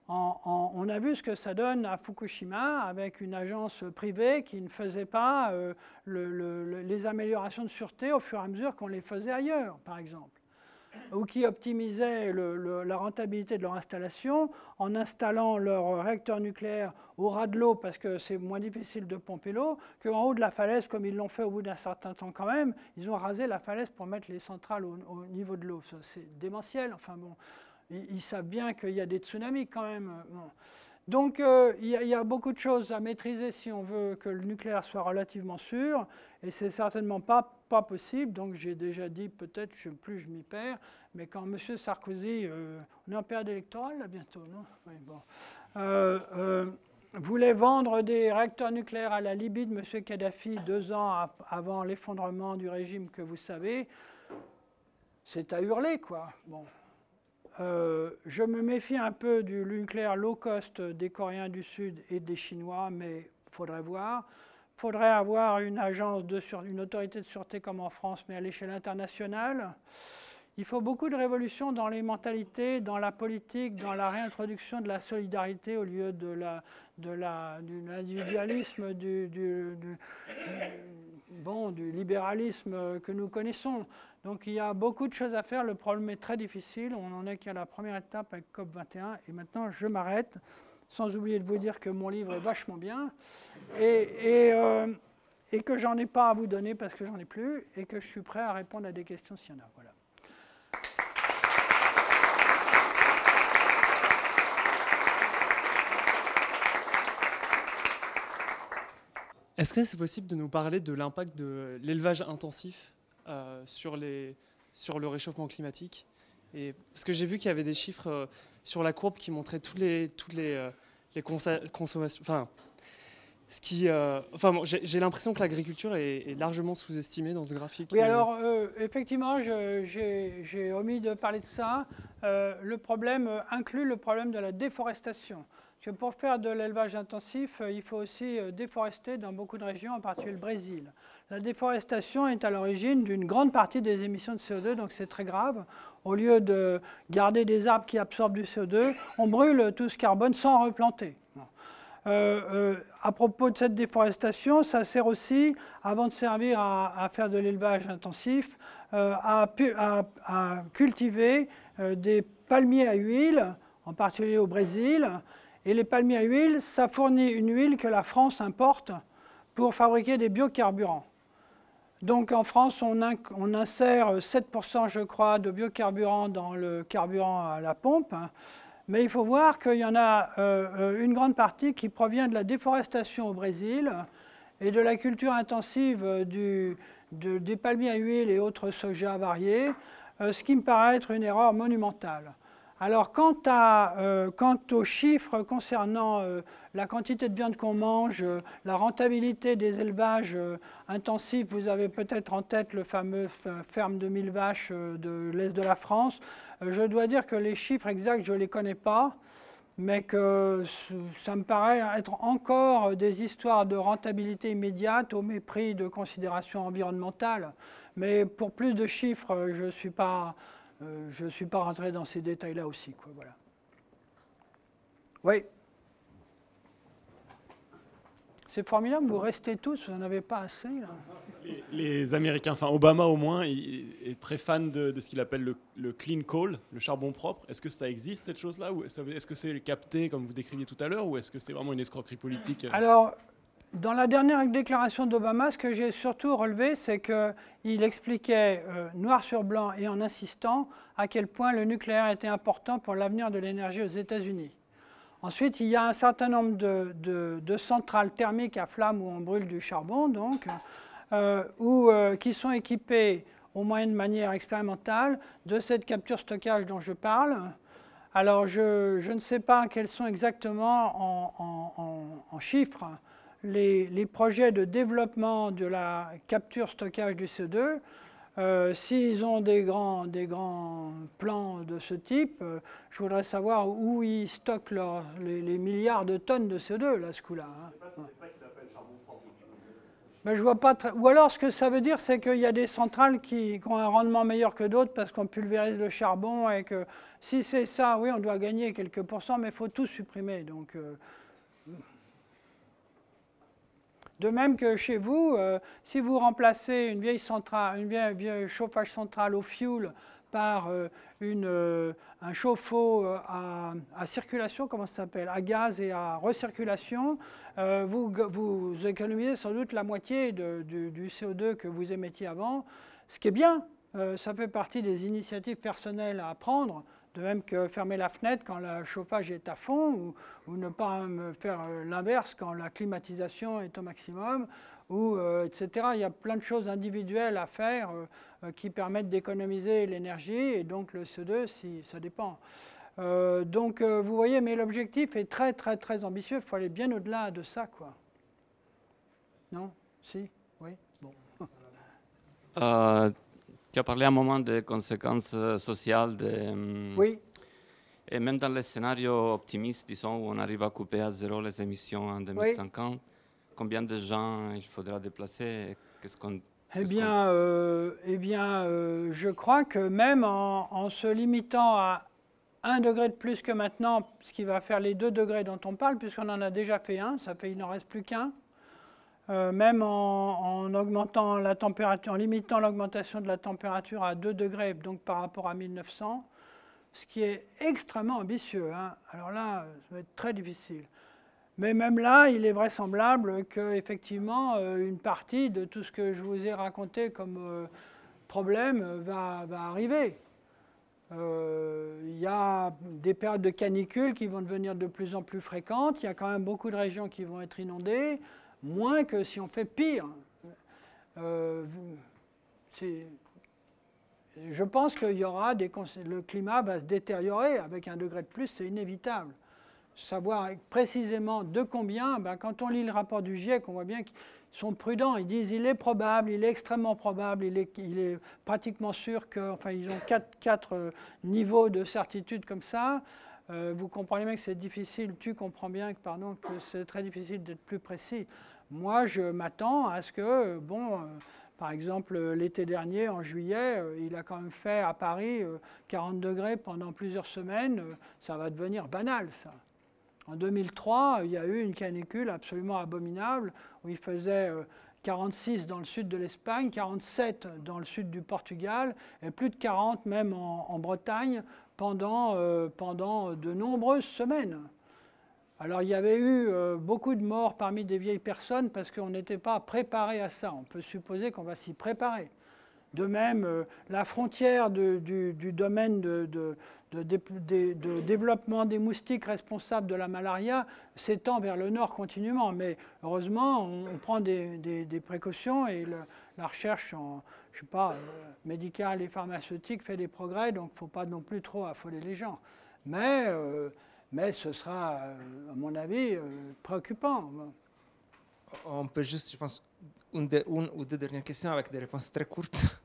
On a vu ce que ça donne à Fukushima avec une agence privée qui ne faisait pas les améliorations de sûreté au fur et à mesure qu'on les faisait ailleurs, par exemple, ou qui optimisaient la rentabilité de leur installation en installant leur réacteur nucléaire au ras de l'eau parce que c'est moins difficile de pomper l'eau qu'en haut de la falaise, comme ils l'ont fait au bout d'un certain temps quand même. Ils ont rasé la falaise pour mettre les centrales au niveau de l'eau. C'est démentiel. Enfin bon, ils savent bien qu'il y a des tsunamis quand même. Bon. Donc il y a beaucoup de choses à maîtriser si on veut que le nucléaire soit relativement sûr, et c'est certainement pas possible. Donc j'ai déjà dit, peut-être, plus je m'y perds, mais quand M. Sarkozy, on est en période électorale là bientôt, non? Oui, bon. Voulait vendre des réacteurs nucléaires à la Libye de M. Kadhafi 2 ans avant l'effondrement du régime que vous savez, c'est à hurler, quoi. Bon. je me méfie un peu du nucléaire low cost des Coréens du Sud et des Chinois, mais il faudrait voir. Il faudrait avoir une agence, une autorité de sûreté comme en France, mais à l'échelle internationale. Il faut beaucoup de révolutions dans les mentalités, dans la politique, dans la réintroduction de la solidarité au lieu de l'individualisme, du libéralisme que nous connaissons. Donc il y a beaucoup de choses à faire, le problème est très difficile, on en est qu'à la première étape avec COP21 et maintenant je m'arrête, sans oublier de vous dire que mon livre est vachement bien et que j'en ai pas à vous donner parce que j'en ai plus et que je suis prêt à répondre à des questions s'il y en a. Voilà. Est-ce que c'est possible de nous parler de l'impact de l'élevage intensif sur le réchauffement climatique? Parce que j'ai vu qu'il y avait des chiffres sur la courbe qui montraient toutes les consommations. J'ai l'impression que l'agriculture est largement sous-estimée dans ce graphique. Oui, alors effectivement, j'ai omis de parler de ça. Le problème inclut le problème de la déforestation. Parce que pour faire de l'élevage intensif, il faut aussi déforester dans beaucoup de régions, en particulier le Brésil. La déforestation est à l'origine d'une grande partie des émissions de CO2, donc c'est très grave. Au lieu de garder des arbres qui absorbent du CO2, on brûle tout ce carbone sans replanter. À propos de cette déforestation, ça sert aussi, avant de servir à faire de l'élevage intensif, à cultiver des palmiers à huile, en particulier au Brésil. Et les palmiers à huile, ça fournit une huile que la France importe pour fabriquer des biocarburants. Donc en France, on insère 7%, je crois, de biocarburants dans le carburant à la pompe. Mais il faut voir qu'il y en a une grande partie qui provient de la déforestation au Brésil et de la culture intensive des palmiers à huile et autres soja variés, ce qui me paraît être une erreur monumentale. Alors, quant aux chiffres concernant la quantité de viande qu'on mange, la rentabilité des élevages intensifs, vous avez peut-être en tête le fameux ferme de 1000 vaches de l'Est de la France. Je dois dire que les chiffres exacts, je ne les connais pas, mais que ça me paraît être encore des histoires de rentabilité immédiate au mépris de considérations environnementales. Mais pour plus de chiffres, je ne suis pas rentré dans ces détails-là aussi, quoi, voilà. Oui. C'est formidable, vous restez tous, vous n'en avez pas assez, là. Les Américains, enfin Obama au moins, est très fan de ce qu'il appelle le clean coal, le charbon propre. Est-ce que ça existe, cette chose-là, ou est-ce que c'est capté, comme vous décriviez tout à l'heure, ou est-ce que c'est vraiment une escroquerie politique? Alors, dans la dernière déclaration d'Obama, ce que j'ai surtout relevé, c'est qu'il expliquait noir sur blanc et en insistant à quel point le nucléaire était important pour l'avenir de l'énergie aux États-Unis. Ensuite, il y a un certain nombre de centrales thermiques à flamme où on brûle du charbon, donc, qui sont équipées, au moins de manière expérimentale, de cette capture-stockage dont je parle. Alors, je ne sais pas quels sont exactement en chiffres les projets de développement de la capture-stockage du CO2. S'ils ont des grands plans de ce type, je voudrais savoir où ils stockent les milliards de tonnes de CO2, là, ce coup-là. Hein. Je ne sais pas si c'est ça qu'il appelle charbon propre. Ben, je vois pas ou alors, ce que ça veut dire, c'est qu'il y a des centrales qui ont un rendement meilleur que d'autres parce qu'on pulvérise le charbon et que si c'est ça, oui, on doit gagner quelques pourcents, mais il faut tout supprimer. Donc, de même que chez vous, si vous remplacez une vieille chauffage central au fioul par un chauffe-eau à circulation, comment ça s'appelle, à gaz et à recirculation, vous économisez sans doute la moitié du CO2 que vous émettiez avant, ce qui est bien. Ça fait partie des initiatives personnelles à prendre, de même que fermer la fenêtre quand le chauffage est à fond, ou ne pas faire l'inverse quand la climatisation est au maximum, etc. Il y a plein de choses individuelles à faire qui permettent d'économiser l'énergie, et donc le CO2, ça dépend. Donc vous voyez, mais l'objectif est très très très ambitieux, il faut aller bien au-delà de ça, quoi. Non? Si? Oui? Bon. Tu as parlé un moment des conséquences sociales oui. Et même dans les scénarios optimistes, disons, où on arrive à couper à zéro les émissions en 2050, combien de gens il faudra déplacer? Eh bien, je crois que même en se limitant à 1 degré de plus que maintenant, ce qui va faire les 2 degrés dont on parle, puisqu'on en a déjà fait un, ça fait il n'en reste plus qu'un. Même en augmentant la température, en limitant l'augmentation de la température à 2 degrés, donc par rapport à 1900, ce qui est extrêmement ambitieux, hein. Alors là, ça va être très difficile. Mais même là, il est vraisemblable qu'effectivement, une partie de tout ce que je vous ai raconté comme problème va arriver. Il y a des périodes de canicule qui vont devenir de plus en plus fréquentes. Il y a quand même beaucoup de régions qui vont être inondées, moins que si on fait pire. Je pense qu'il y aura le climat va se détériorer avec 1 degré de plus, c'est inévitable. Savoir précisément de combien, quand on lit le rapport du GIEC, on voit bien qu'ils sont prudents. Ils disent il est probable, il est extrêmement probable, il est pratiquement sûr que, enfin ils ont 4 niveaux de certitude comme ça. Vous comprenez bien que c'est difficile, tu comprends bien que c'est très difficile d'être plus précis. Moi, je m'attends à ce que, par exemple, l'été dernier, en juillet, il a quand même fait à Paris 40 degrés pendant plusieurs semaines. Ça va devenir banal, ça. En 2003, il y a eu une canicule absolument abominable où il faisait 46 dans le sud de l'Espagne, 47 dans le sud du Portugal et plus de 40 même en Bretagne pendant de nombreuses semaines. Alors il y avait eu beaucoup de morts parmi des vieilles personnes parce qu'on n'était pas préparé à ça. On peut supposer qu'on va s'y préparer. De même, la frontière du domaine de développement des moustiques responsables de la malaria s'étend vers le nord continuellement. Mais heureusement, on prend des précautions et la recherche médicale et pharmaceutique fait des progrès, donc il ne faut pas non plus trop affoler les gens. Mais ce sera, à mon avis, préoccupant. On peut juste, je pense, une ou deux dernières questions avec des réponses très courtes.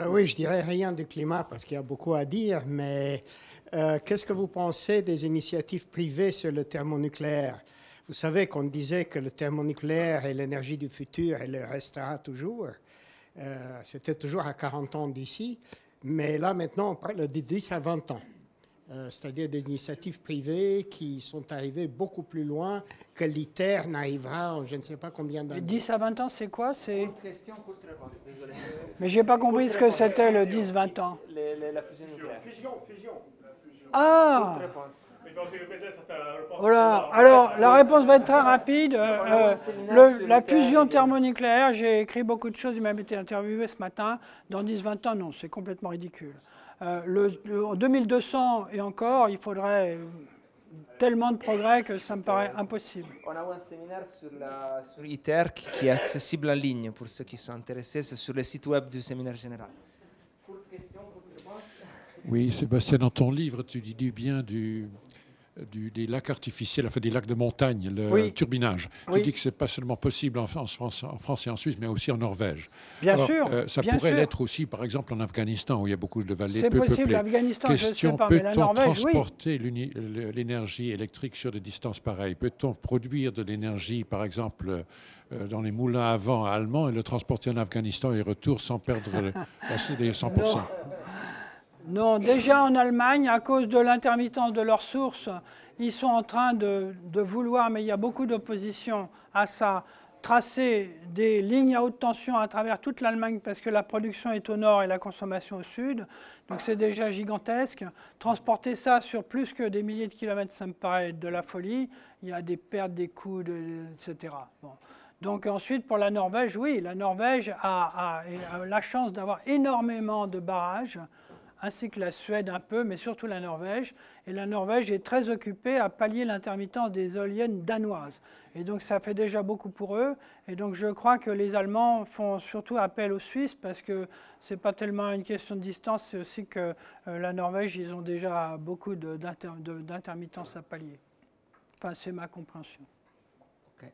Oui, je dirais rien du climat parce qu'il y a beaucoup à dire, mais qu'est-ce que vous pensez des initiatives privées sur le thermonucléaire? Vous savez qu'on disait que le thermonucléaire est l'énergie du futur et le restera toujours. C'était toujours à 40 ans d'ici, mais là maintenant on parle de 10 à 20 ans. C'est-à-dire des initiatives privées qui sont arrivées beaucoup plus loin que l'ITER n'arrivera en je ne sais pas combien d'années. 10 à 20 ans, c'est quoi? Courte question, courte réponse, désolé. Mais je n'ai pas compris ce que c'était le 10-20 ans. La fusion nucléaire. Fusion. Ah! Courte réponse. Voilà. Alors, la réponse va être très rapide. La fusion thermonucléaire, j'ai écrit beaucoup de choses, il m'a été interviewé ce matin. Dans 10-20 ans, non, c'est complètement ridicule. En 2200 et encore, il faudrait tellement de progrès que ça me paraît impossible. On a un séminaire sur ITER qui est accessible en ligne pour ceux qui sont intéressés. C'est sur le site web du séminaire général. Courte question, courte réponse. Oui, Sébastien, dans ton livre, tu dis bien des lacs artificiels, enfin des lacs de montagne, le turbinage. Tu dis que ce n'est pas seulement possible en France et en Suisse, mais aussi en Norvège. Bien sûr. Ça pourrait l'être aussi, par exemple, en Afghanistan, où il y a beaucoup de vallées peu possible, peuplées. Afghanistan, Question, je sais pas, peut-on transporter l'énergie électrique sur des distances pareilles? Peut-on produire de l'énergie, par exemple, dans les moulins à vent allemands et le transporter en Afghanistan et retour sans perdre les 100%? Non, déjà en Allemagne, à cause de l'intermittence de leurs sources, ils sont en train de vouloir, mais il y a beaucoup d'opposition à ça, tracer des lignes à haute tension à travers toute l'Allemagne parce que la production est au nord et la consommation au sud. Donc c'est déjà gigantesque. Transporter ça sur plus que des milliers de kilomètres, ça me paraît de la folie. Il y a des pertes, des coûts, etc. Bon. Donc ensuite, pour la Norvège, oui, la Norvège a la chance d'avoir énormément de barrages, ainsi que la Suède un peu, mais surtout la Norvège. Et la Norvège est très occupée à pallier l'intermittence des éoliennes danoises. Et donc ça fait déjà beaucoup pour eux. Et donc je crois que les Allemands font surtout appel aux Suisses parce que ce n'est pas tellement une question de distance, c'est aussi que la Norvège, ils ont déjà beaucoup d'intermittence à pallier. Enfin, c'est ma compréhension. Okay.